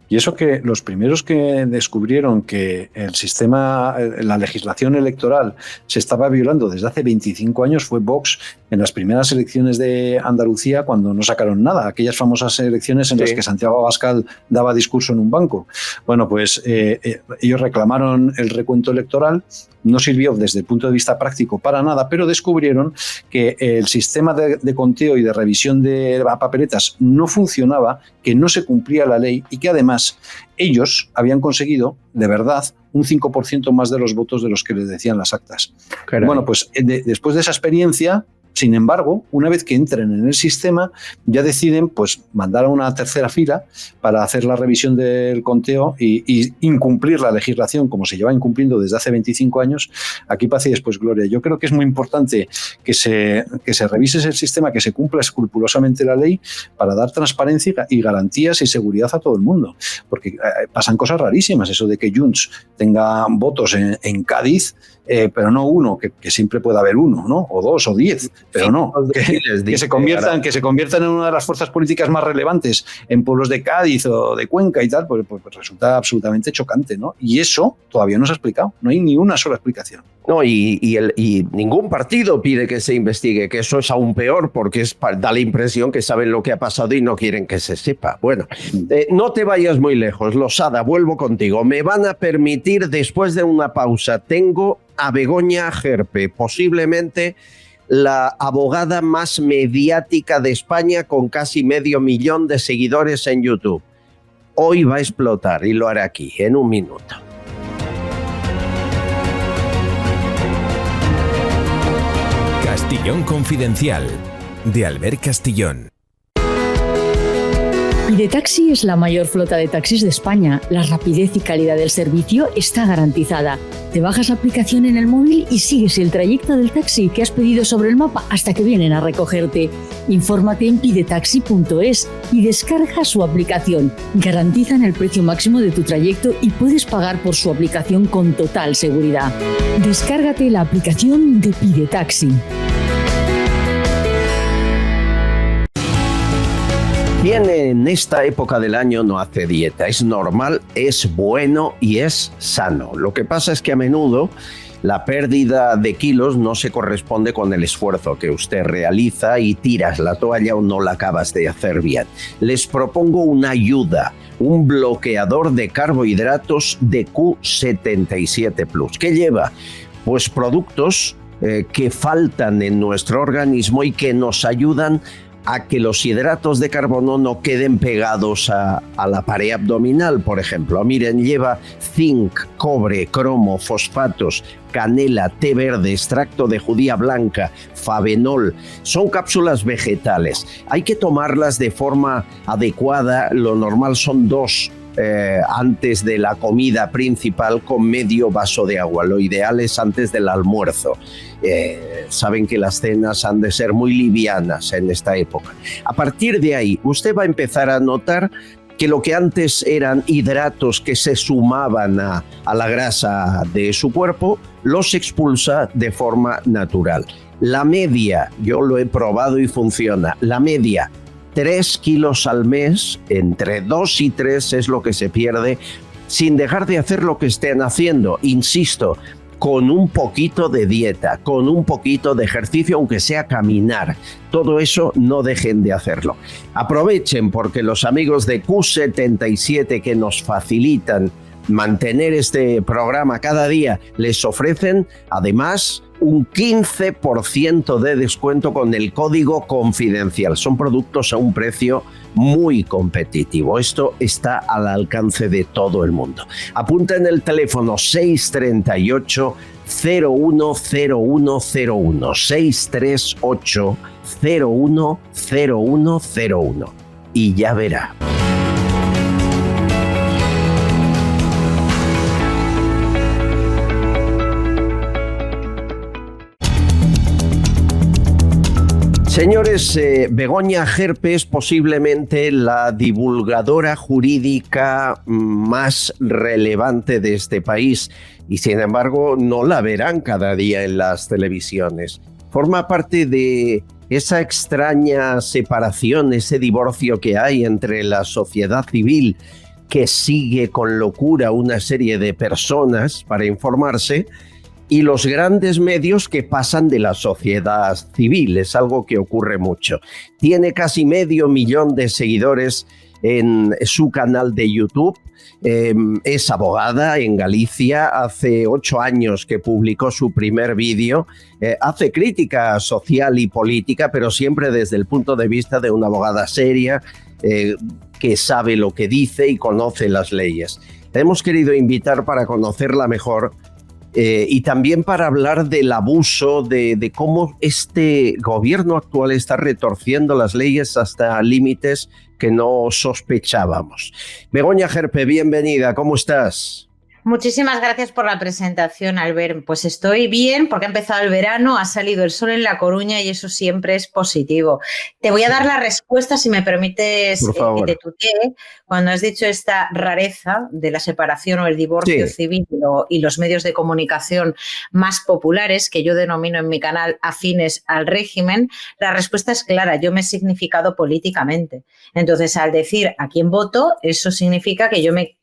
Y eso que los primeros que descubrieron que el sistema, la legislación electoral se estaba violando desde hace 25 años fue Vox en las primeras elecciones de Andalucía cuando no sacaron nada, aquellas famosas elecciones en las que Santiago Abascal daba discurso en un banco. Bueno, pues ellos reclamaron el recuento electoral, no sirvió desde el punto de vista práctico para nada, pero descubrieron que el sistema de conteo y de revisión de papeletas no funcionaba, que no se cumplía la ley y que además ellos habían conseguido, de verdad, un 5% más de los votos de los que les decían las actas. Caray. Bueno, pues después de esa experiencia, sin embargo, una vez que entren en el sistema, ya deciden pues, mandar a una tercera fila para hacer la revisión del conteo y incumplir la legislación como se lleva incumpliendo desde hace 25 años. Aquí paz y después gloria. Yo creo que es muy importante que se revise el sistema, que se cumpla escrupulosamente la ley para dar transparencia y garantías y seguridad a todo el mundo. Porque pasan cosas rarísimas, eso de que Junts tenga votos en Cádiz, pero no uno, que siempre puede haber uno, ¿no? O dos o 10, pero no, que se conviertan en una de las fuerzas políticas más relevantes en pueblos de Cádiz o de Cuenca y tal, pues resulta absolutamente chocante, ¿no? Y eso todavía no se ha explicado, no hay ni una sola explicación. No, y ningún partido pide que se investigue, que eso es aún peor porque da la impresión que saben lo que ha pasado y no quieren que se sepa. Bueno, no te vayas muy lejos, Losada, vuelvo contigo. Me van a permitir, después de una pausa, tengo a Begoña Gerpe, posiblemente la abogada más mediática de España con casi 500.000 de seguidores en YouTube. Hoy va a explotar y lo hará aquí, en un minuto. Castillón Confidencial, de Albert Castillón. Pidetaxi es la mayor flota de taxis de España. La rapidez y calidad del servicio está garantizada. Te bajas la aplicación en el móvil y sigues el trayecto del taxi que has pedido sobre el mapa hasta que vienen a recogerte. Infórmate en pidetaxi.es y descarga su aplicación. Garantizan el precio máximo de tu trayecto y puedes pagar por su aplicación con total seguridad. Descárgate la aplicación de Pidetaxi. ¿Quién en esta época del año no hace dieta? Es normal, es bueno y es sano. Lo que pasa es que a menudo la pérdida de kilos no se corresponde con el esfuerzo que usted realiza y tiras la toalla o no la acabas de hacer bien. Les propongo una ayuda, un bloqueador de carbohidratos de Q77+. ¿Qué lleva? Pues productos que faltan en nuestro organismo y que nos ayudan a que los hidratos de carbono no queden pegados a la pared abdominal, por ejemplo. Miren, lleva zinc, cobre, cromo, fosfatos, canela, té verde, extracto de judía blanca, favenol. Son cápsulas vegetales. Hay que tomarlas de forma adecuada. Lo normal son 2 antes de la comida principal con medio vaso de agua. Lo ideal es antes del almuerzo. Saben que las cenas han de ser muy livianas en esta época. A partir de ahí, usted va a empezar a notar que lo que antes eran hidratos que se sumaban a la grasa de su cuerpo, los expulsa de forma natural. La media, yo lo he probado y funciona, la media, 3 kilos al mes, entre 2 y 3 es lo que se pierde, sin dejar de hacer lo que estén haciendo, insisto, con un poquito de dieta, con un poquito de ejercicio, aunque sea caminar. Todo eso no dejen de hacerlo. Aprovechen porque los amigos de Q77 que nos facilitan mantener este programa cada día les ofrecen además un 15% de descuento con el código confidencial. Son productos a un precio muy competitivo. Esto está al alcance de todo el mundo. Apunten el teléfono 638 010101 638 010101 y ya verá. Señores, Begoña Gerpe es posiblemente la divulgadora jurídica más relevante de este país y sin embargo no la verán cada día en las televisiones. Forma parte de esa extraña separación, ese divorcio que hay entre la sociedad civil que sigue con locura una serie de personas para informarse y los grandes medios que pasan de la sociedad civil. Es algo que ocurre mucho. Tiene casi 500.000 de seguidores en su canal de YouTube. Es abogada en Galicia. Hace 8 años que publicó su primer vídeo. Hace crítica social y política, pero siempre desde el punto de vista de una abogada seria que sabe lo que dice y conoce las leyes. Te hemos querido invitar para conocerla mejor. Y también para hablar del abuso, de cómo este gobierno actual está retorciendo las leyes hasta límites que no sospechábamos. Begoña Gerpe, bienvenida, ¿cómo estás? Muchísimas gracias por la presentación, Albert. Pues estoy bien porque ha empezado el verano, ha salido el sol en La Coruña y eso siempre es positivo. Te voy a dar la respuesta, si me permites, que te tuteé, cuando has dicho esta rareza de la separación o el divorcio civil y los medios de comunicación más populares, que yo denomino en mi canal afines al régimen. La respuesta es clara, yo me he significado políticamente. Entonces, al decir a quién voto, eso significa que yo me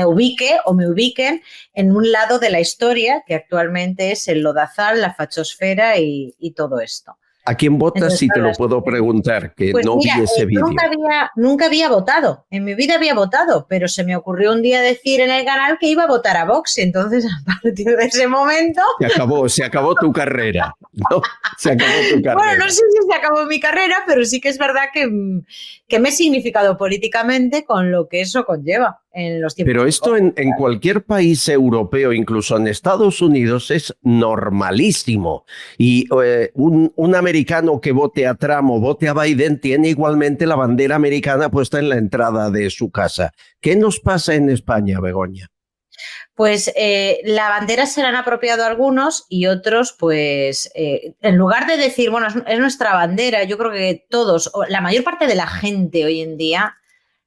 ubique o me ubiquen en un lado de la historia que actualmente es el lodazal, la fachosfera y todo esto. ¿A quién votas? Entonces, si te lo puedo preguntar, que pues no mira, vi ese vídeo. Nunca había votado, en mi vida había votado, pero se me ocurrió un día decir en el canal que iba a votar a Vox, entonces a partir de ese momento... Se acabó tu carrera, ¿no? Se acabó tu carrera. Bueno, no sé si se acabó mi carrera, pero sí que es verdad que me he significado políticamente con lo que eso conlleva en los tiempos. Pero esto en cualquier país europeo, incluso en Estados Unidos, es normalísimo. Y un americano que vote a Trump o vote a Biden tiene igualmente la bandera americana puesta en la entrada de su casa. ¿Qué nos pasa en España, Begoña? Pues la bandera se la han apropiado algunos y otros, pues en lugar de decir, bueno, es nuestra bandera, yo creo que todos, o la mayor parte de la gente hoy en día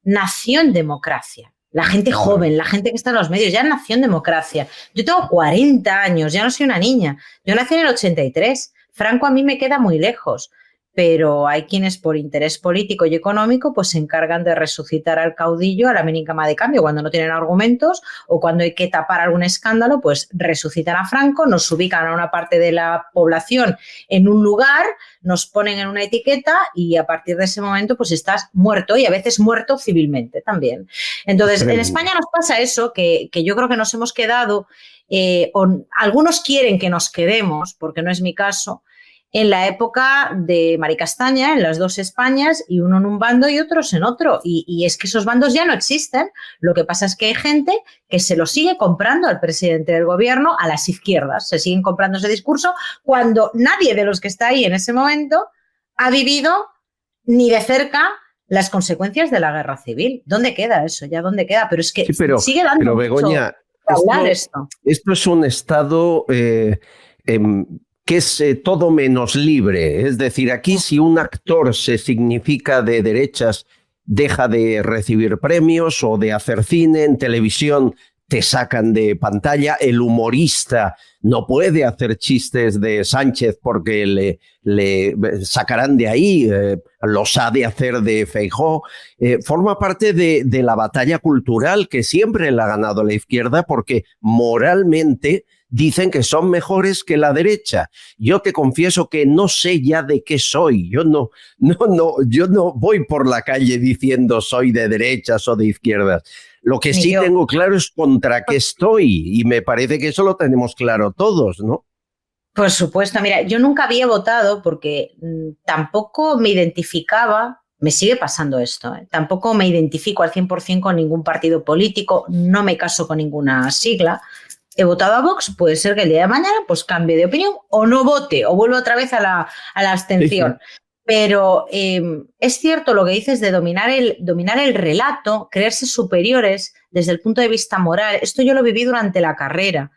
nació en democracia. La gente joven, la gente que está en los medios, ya nació en democracia. Yo tengo 40 años, ya no soy una niña. Yo nací en el 83. Franco a mí me queda muy lejos. Pero hay quienes por interés político y económico pues se encargan de resucitar al caudillo a la mínima de cambio. Cuando no tienen argumentos o cuando hay que tapar algún escándalo, pues resucitan a Franco, nos ubican a una parte de la población en un lugar, nos ponen en una etiqueta y a partir de ese momento pues estás muerto y a veces muerto civilmente también. Entonces, en España nos pasa eso, que yo creo que nos hemos quedado, algunos quieren que nos quedemos, porque no es mi caso, en la época de Mari Castaña, en las dos Españas, y uno en un bando y otros en otro. Y es que esos bandos ya no existen. Lo que pasa es que hay gente que se lo sigue comprando al presidente del gobierno, a las izquierdas. Se siguen comprando ese discurso cuando nadie de los que está ahí en ese momento ha vivido ni de cerca las consecuencias de la guerra civil. ¿Dónde queda eso? ¿Ya dónde queda? Pero es que sigue dando pero Begoña, mucho hablar esto. Esto es un estado... que es todo menos libre. Es decir, aquí si un actor se significa de derechas deja de recibir premios o de hacer cine. En televisión te sacan de pantalla. El humorista no puede hacer chistes de Sánchez porque le sacarán de ahí, los ha de hacer de Feijóo. Forma parte de la batalla cultural que siempre la ha ganado la izquierda, porque moralmente dicen que son mejores que la derecha. Yo te confieso que no sé ya de qué soy. Yo no voy por la calle diciendo soy de derechas o de izquierdas. Lo que sí tengo claro es contra qué estoy, y me parece que eso lo tenemos claro todos, ¿no? Por supuesto, mira, yo nunca había votado porque tampoco me identificaba, me sigue pasando esto, tampoco me identifico al 100% con ningún partido político, no me caso con ninguna sigla. He votado a Vox, puede ser que el día de mañana pues cambie de opinión o no vote o vuelva otra vez a la abstención. Sí. Pero es cierto lo que dices de dominar el relato, creerse superiores desde el punto de vista moral. Esto yo lo viví durante la carrera.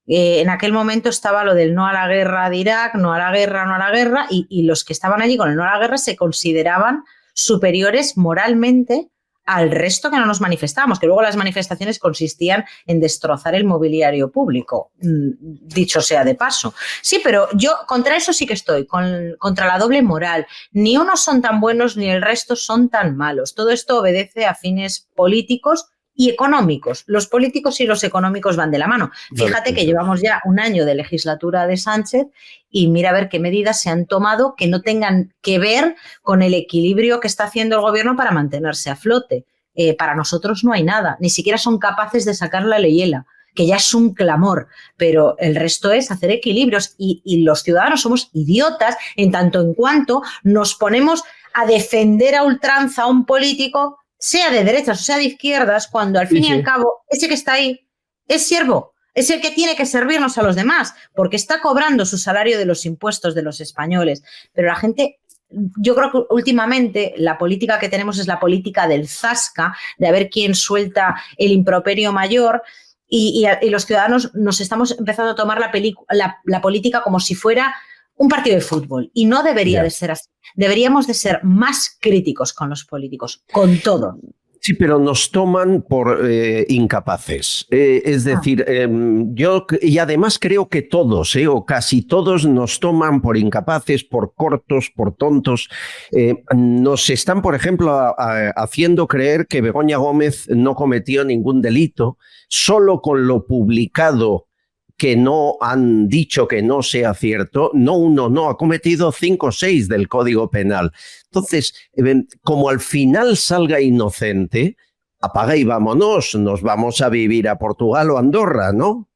En aquel momento estaba lo del no a la guerra de Irak, no a la guerra, y los que estaban allí con el no a la guerra se consideraban superiores moralmente al resto que no nos manifestábamos, que luego las manifestaciones consistían en destrozar el mobiliario público, dicho sea de paso. Sí, pero yo contra eso sí que estoy, contra la doble moral. Ni unos son tan buenos ni el resto son tan malos. Todo esto obedece a fines políticos y económicos. Los políticos y los económicos van de la mano. Fíjate que llevamos ya un año de legislatura de Sánchez y mira a ver qué medidas se han tomado que no tengan que ver con el equilibrio que está haciendo el gobierno para mantenerse a flote. Para nosotros no hay nada, ni siquiera son capaces de sacar la leyela, que ya es un clamor, pero el resto es hacer equilibrios y los ciudadanos somos idiotas en tanto en cuanto nos ponemos a defender a ultranza a un político, sea de derechas o sea de izquierdas, cuando al fin y al cabo ese que está ahí es siervo, es el que tiene que servirnos a los demás, porque está cobrando su salario de los impuestos de los españoles. Pero la gente, yo creo que últimamente la política que tenemos es la política del zasca, de a ver quién suelta el improperio mayor, y los ciudadanos nos estamos empezando a tomar la política como si fuera un partido de fútbol, y no debería de ser así. Deberíamos de ser más críticos con los políticos, con todo. Sí, pero nos toman por incapaces. Es decir, yo y además creo que todos, o casi todos, nos toman por incapaces, por cortos, por tontos. Nos están, por ejemplo, haciendo creer que Begoña Gómez no cometió ningún delito, solo con lo publicado que no han dicho que no sea cierto, ha cometido 5 o 6 del Código Penal. Entonces, como al final salga inocente, apaga y vámonos, nos vamos a vivir a Portugal o Andorra, ¿no?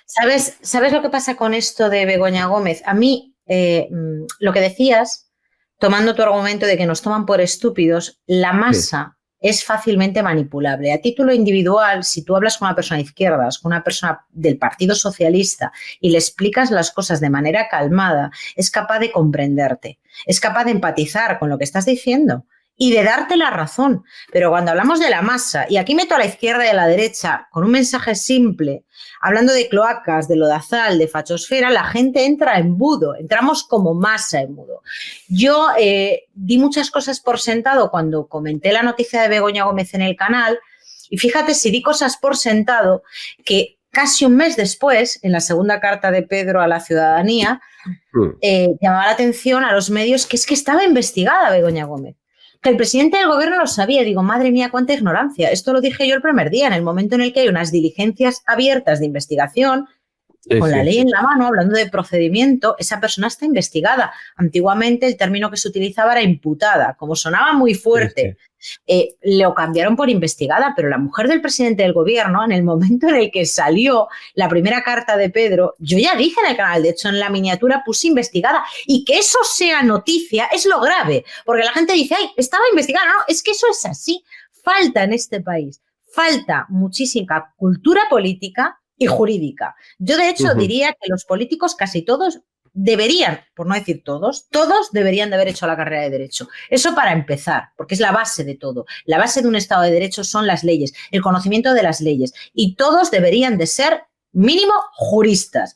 ¿Sabes lo que pasa con esto de Begoña Gómez? A mí, lo que decías, tomando tu argumento de que nos toman por estúpidos, la masa es fácilmente manipulable. A título individual, si tú hablas con una persona de izquierdas, con una persona del Partido Socialista y le explicas las cosas de manera calmada, es capaz de comprenderte, es capaz de empatizar con lo que estás diciendo y de darte la razón. Pero cuando hablamos de la masa, y aquí meto a la izquierda y a la derecha con un mensaje simple, hablando de cloacas, de lodazal, de fachosfera, la gente entra en mudo, entramos como masa en mudo. Yo di muchas cosas por sentado cuando comenté la noticia de Begoña Gómez en el canal, y fíjate si di cosas por sentado que casi un mes después, en la segunda carta de Pedro a la ciudadanía, llamaba la atención a los medios que es que estaba investigada Begoña Gómez. Que el presidente del gobierno lo sabía. Digo, madre mía, cuánta ignorancia. Esto lo dije yo el primer día, en el momento en el que hay unas diligencias abiertas de investigación, con la ley en la mano, hablando de procedimiento, esa persona está investigada. Antiguamente el término que se utilizaba era imputada. Como sonaba muy fuerte, lo cambiaron por investigada, pero la mujer del presidente del gobierno, en el momento en el que salió la primera carta de Pedro, yo ya dije en el canal, de hecho en la miniatura puse investigada, y que eso sea noticia es lo grave, porque la gente dice, ay, estaba investigada. No, es que eso es así. Falta en este país, falta muchísima cultura política y jurídica. Yo, de hecho, diría que los políticos, casi todos, deberían, por no decir todos deberían de haber hecho la carrera de Derecho. Eso para empezar, porque es la base de todo. La base de un Estado de Derecho son las leyes, el conocimiento de las leyes, y todos deberían de ser mínimo juristas.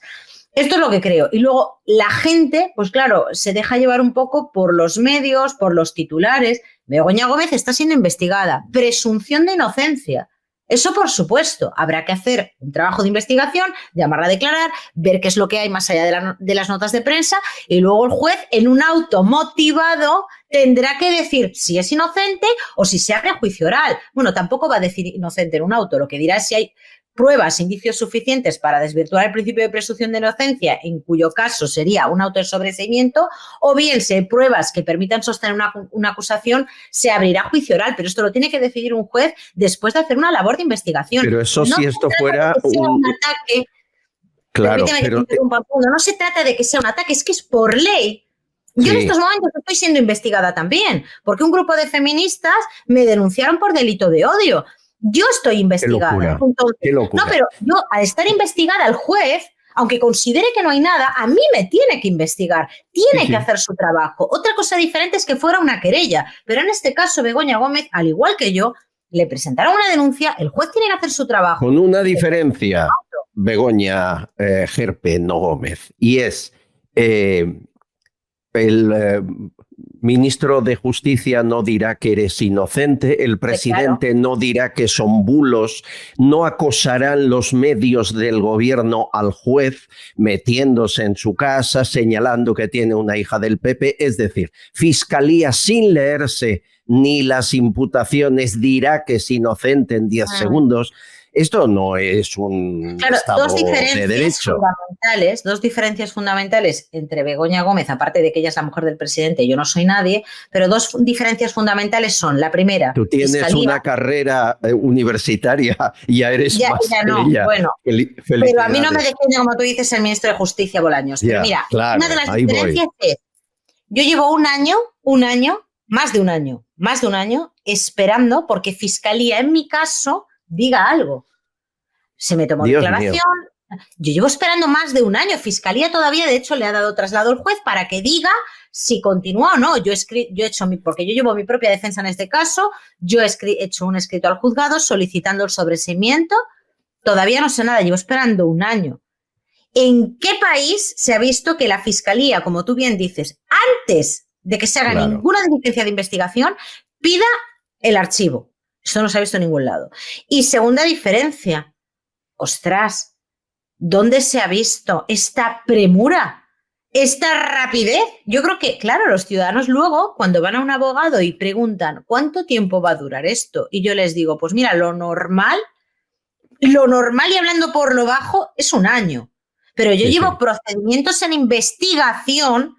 Esto es lo que creo. Y luego la gente, pues claro, se deja llevar un poco por los medios, por los titulares. Begoña Gómez está siendo investigada. Presunción de inocencia. Eso, por supuesto, habrá que hacer un trabajo de investigación, llamarla a declarar, ver qué es lo que hay más allá de las notas de prensa y luego el juez, en un auto motivado, tendrá que decir si es inocente o si se abre a juicio oral. Bueno, tampoco va a decir inocente en un auto, lo que dirá es si hay pruebas, indicios suficientes para desvirtuar el principio de presunción de inocencia, en cuyo caso sería un auto de sobreseimiento, o bien si hay pruebas que permitan sostener una acusación, se abrirá juicio oral, pero esto lo tiene que decidir un juez después de hacer una labor de investigación. Pero eso no si esto fuera un ataque. Claro, pero no se trata de que sea un ataque, es que es por ley. Yo en estos momentos estoy siendo investigada también, porque un grupo de feministas me denunciaron por delito de odio. Yo estoy investigada. Qué locura. No, pero yo, al estar investigada, el juez, aunque considere que no hay nada, a mí me tiene que investigar, tiene que hacer su trabajo. Otra cosa diferente es que fuera una querella, pero en este caso Begoña Gómez, al igual que yo, le presentaron una denuncia, el juez tiene que hacer su trabajo. Con una diferencia, Begoña Gerpe, no Gómez, y es el ministro de Justicia no dirá que eres inocente, el presidente no dirá que son bulos, no acosarán los medios del gobierno al juez metiéndose en su casa, señalando que tiene una hija del PP, es decir, Fiscalía sin leerse ni las imputaciones dirá que es inocente en 10 segundos. Esto no es un Estado de derecho. Dos diferencias fundamentales entre Begoña Gómez, aparte de que ella es la mujer del presidente y yo no soy nadie, pero dos diferencias fundamentales son, la primera... Tú tienes una carrera universitaria y ya eres más no, ella. Bueno, pero a mí no me defiende, como tú dices, el ministro de Justicia Bolaños. Pero mira, una de las diferencias es, yo llevo un año, más de un año, esperando porque Fiscalía, en mi caso, diga algo. Se me tomó declaración. Yo llevo esperando más de un año. Fiscalía todavía, de hecho, le ha dado traslado al juez para que diga si continúa o no. Yo he hecho porque yo llevo mi propia defensa en este caso. Yo he hecho un escrito al juzgado solicitando el sobreseimiento. Todavía no sé nada. Llevo esperando un año. ¿En qué país se ha visto que la Fiscalía, como tú bien dices, antes de que se haga ninguna diligencia de investigación, pida el archivo? Esto no se ha visto en ningún lado. Y segunda diferencia, ostras, ¿dónde se ha visto esta premura, esta rapidez? Yo creo que, claro, los ciudadanos luego, cuando van a un abogado y preguntan ¿cuánto tiempo va a durar esto? Y yo les digo, pues mira, lo normal y hablando por lo bajo es un año. Pero yo llevo procedimientos en investigación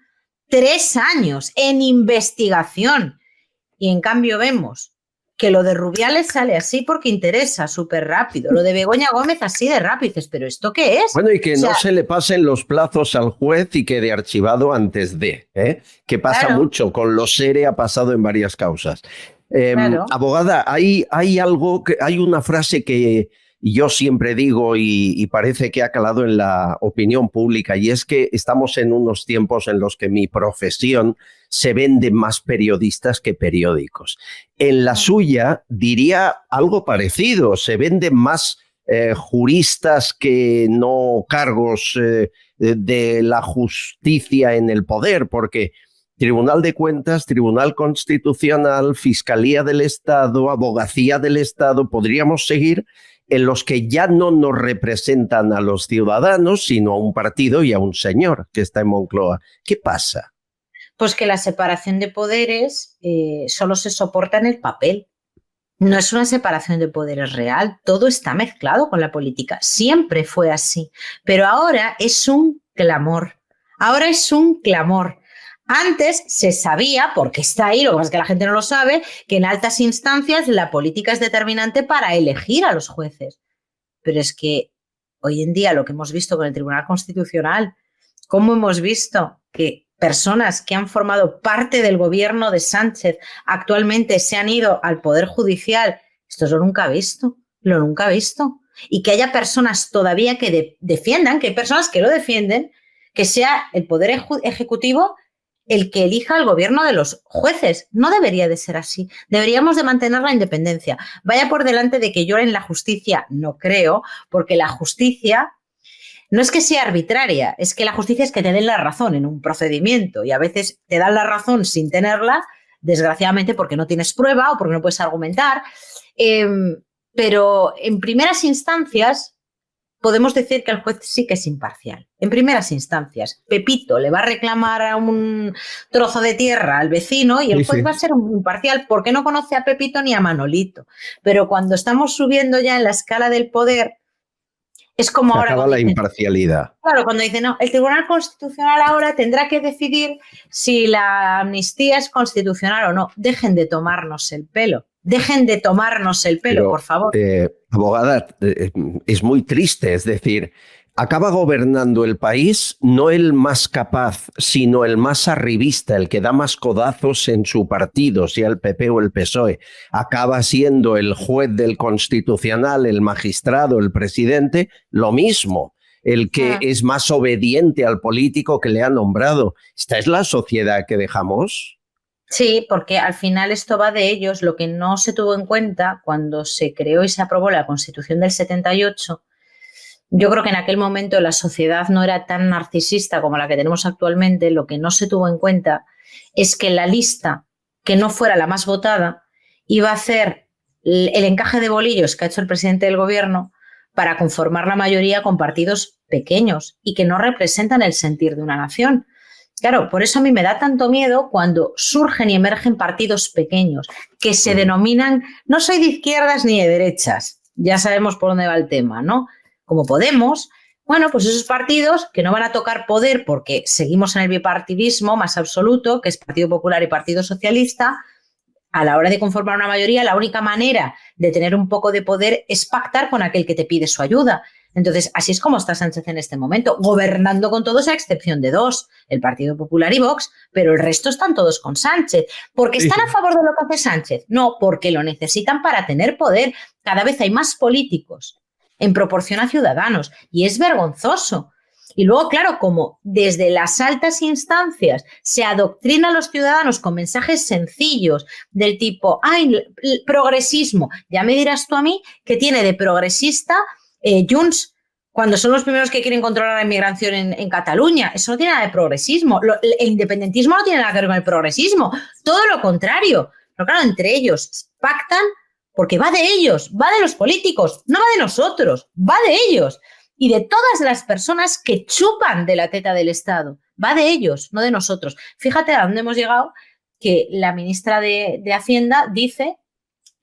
3 años, en investigación. Y en cambio vemos que lo de Rubiales sale así porque interesa, súper rápido. Lo de Begoña Gómez así de rápido. Dices, ¿pero esto qué es? Bueno, y que no se le pasen los plazos al juez y quede archivado antes de, que pasa mucho. Con los SERE ha pasado en varias causas. Abogada, hay una frase que yo siempre digo y parece que ha calado en la opinión pública, y es que estamos en unos tiempos en los que mi profesión se venden más periodistas que periódicos. En la suya diría algo parecido, se venden más juristas que no cargos de la justicia en el poder, porque Tribunal de Cuentas, Tribunal Constitucional, Fiscalía del Estado, Abogacía del Estado, podríamos seguir, en los que ya no nos representan a los ciudadanos, sino a un partido y a un señor que está en Moncloa. ¿Qué pasa? Pues que la separación de poderes solo se soporta en el papel. No es una separación de poderes real. Todo está mezclado con la política. Siempre fue así. Pero ahora es un clamor. Antes se sabía, porque está ahí, lo que pasa es que la gente no lo sabe, que en altas instancias la política es determinante para elegir a los jueces. Pero es que hoy en día lo que hemos visto con el Tribunal Constitucional, cómo hemos visto que personas que han formado parte del gobierno de Sánchez actualmente se han ido al Poder Judicial, esto es lo nunca visto. Y que haya personas todavía que defiendan, que hay personas que lo defienden, que sea el Poder Ejecutivo el que elija al gobierno de los jueces. No debería de ser así. Deberíamos de mantener la independencia. Vaya por delante de que yo en la justicia no creo, porque la justicia no es que sea arbitraria, es que la justicia es que te den la razón en un procedimiento y a veces te dan la razón sin tenerla desgraciadamente porque no tienes prueba o porque no puedes argumentar. Pero en primeras instancias podemos decir que el juez sí que es imparcial. En primeras instancias, Pepito le va a reclamar a un trozo de tierra al vecino y el juez va a ser imparcial porque no conoce a Pepito ni a Manolito. Pero cuando estamos subiendo ya en la escala del poder, es como se ahora. Acaba la imparcialidad. Claro, cuando dice, no, el Tribunal Constitucional ahora tendrá que decidir si la amnistía es constitucional o no. Dejen de tomarnos el pelo. Dejen de tomarnos el pelo, pero, por favor. Abogada, es muy triste, es decir, acaba gobernando el país no el más capaz, sino el más arribista, el que da más codazos en su partido, sea el PP o el PSOE. Acaba siendo el juez del Constitucional, el magistrado, el presidente, lo mismo. El que es más obediente al político que le ha nombrado. ¿Esta es la sociedad que dejamos? Sí, porque al final esto va de ellos. Lo que no se tuvo en cuenta cuando se creó y se aprobó la Constitución del 78, yo creo que en aquel momento la sociedad no era tan narcisista como la que tenemos actualmente. Lo que no se tuvo en cuenta es que la lista que no fuera la más votada iba a hacer el encaje de bolillos que ha hecho el presidente del gobierno para conformar la mayoría con partidos pequeños y que no representan el sentir de una nación. Claro, por eso a mí me da tanto miedo cuando surgen y emergen partidos pequeños que se denominan, no soy de izquierdas ni de derechas, ya sabemos por dónde va el tema, ¿no? Como Podemos, bueno, pues esos partidos que no van a tocar poder porque seguimos en el bipartidismo más absoluto, que es Partido Popular y Partido Socialista. A la hora de conformar una mayoría, la única manera de tener un poco de poder es pactar con aquel que te pide su ayuda. Entonces, así es como está Sánchez en este momento, gobernando con todos a excepción de dos, el Partido Popular y Vox, pero el resto están todos con Sánchez. ¿Porque están a favor de lo que hace Sánchez? No, porque lo necesitan para tener poder. Cada vez hay más políticos en proporción a ciudadanos y es vergonzoso. Y luego, claro, como desde las altas instancias se adoctrina a los ciudadanos con mensajes sencillos del tipo, ¡ay, el progresismo! Ya me dirás tú a mí qué tiene de progresista Junts, cuando son los primeros que quieren controlar la inmigración en Cataluña. Eso no tiene nada de progresismo. El independentismo no tiene nada que ver con el progresismo. Todo lo contrario. Pero claro, entre ellos pactan porque va de ellos, va de los políticos, no va de nosotros, va de ellos. Y de todas las personas que chupan de la teta del Estado. Va de ellos, no de nosotros. Fíjate a dónde hemos llegado, que la ministra de Hacienda dice,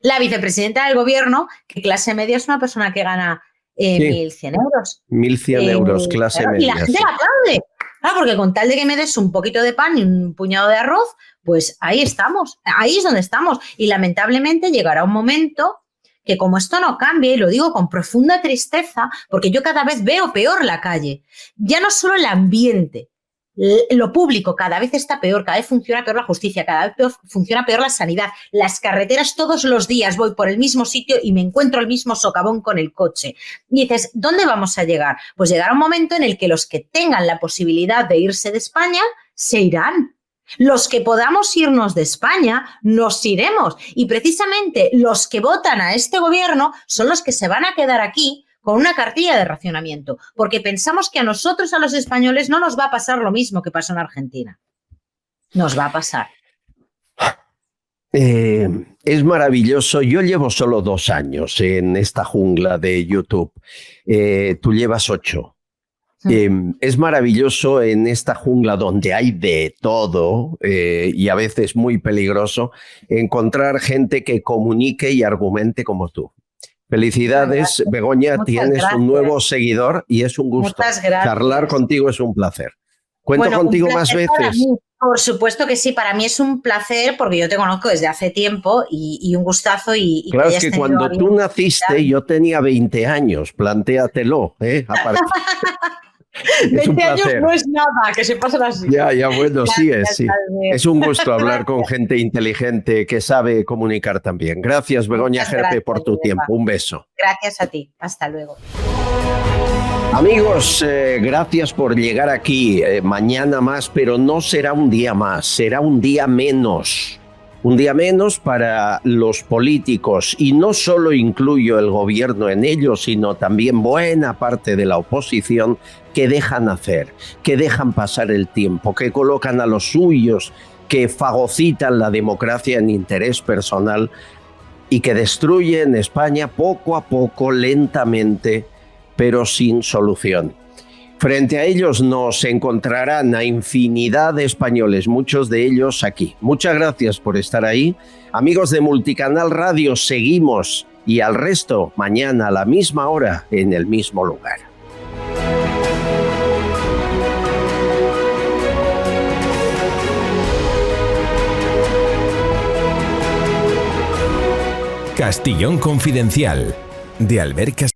la vicepresidenta del gobierno, que clase media es una persona que gana 1.100 euros. 1.100 euros, clase claro, media. Y la gente la aplaude. Claro, porque con tal de que me des un poquito de pan y un puñado de arroz, pues ahí estamos. Ahí es donde estamos. Y lamentablemente llegará un momento que como esto no cambie, y lo digo con profunda tristeza, porque yo cada vez veo peor la calle. Ya no solo el ambiente, lo público cada vez está peor, cada vez funciona peor la justicia, cada vez funciona peor la sanidad. Las carreteras todos los días voy por el mismo sitio y me encuentro el mismo socavón con el coche. Y dices, ¿dónde vamos a llegar? Pues llegará un momento en el que los que tengan la posibilidad de irse de España se irán. Los que podamos irnos de España, nos iremos. Y precisamente los que votan a este gobierno son los que se van a quedar aquí con una cartilla de racionamiento, porque pensamos que a nosotros, a los españoles, no nos va a pasar lo mismo que pasó en Argentina. Nos va a pasar. Es maravilloso. Yo llevo solo 2 años en esta jungla de YouTube. Tú llevas 8. Es maravilloso en esta jungla donde hay de todo y a veces muy peligroso encontrar gente que comunique y argumente como tú. Felicidades, Begoña, tienes un nuevo seguidor y es un gusto. Charlar contigo es un placer. ¿Cuento contigo más veces? Por supuesto que sí, para mí es un placer porque yo te conozco desde hace tiempo y un gustazo. Claro, es que cuando tú naciste yo tenía 20 años, plantéatelo. 20 años no es nada, que se pasen así. Ya, bueno, sí es. Sí. Es un gusto hablar con gente inteligente que sabe comunicar también. Gracias, Begoña Gerpe, por tu tiempo. Un beso. Gracias a ti. Hasta luego. Amigos, gracias por llegar aquí. Mañana más, pero no será un día más, será un día menos. Un día menos para los políticos, y no solo incluyo el gobierno en ello, sino también buena parte de la oposición que dejan hacer, que dejan pasar el tiempo, que colocan a los suyos que fagocitan la democracia en interés personal y que destruyen España poco a poco, lentamente, pero sin solución. Frente a ellos nos encontrarán a infinidad de españoles, muchos de ellos aquí. Muchas gracias por estar ahí. Amigos de Multicanal Radio, seguimos, y al resto, mañana a la misma hora, en el mismo lugar. Castillón Confidencial, de Albert Castillón.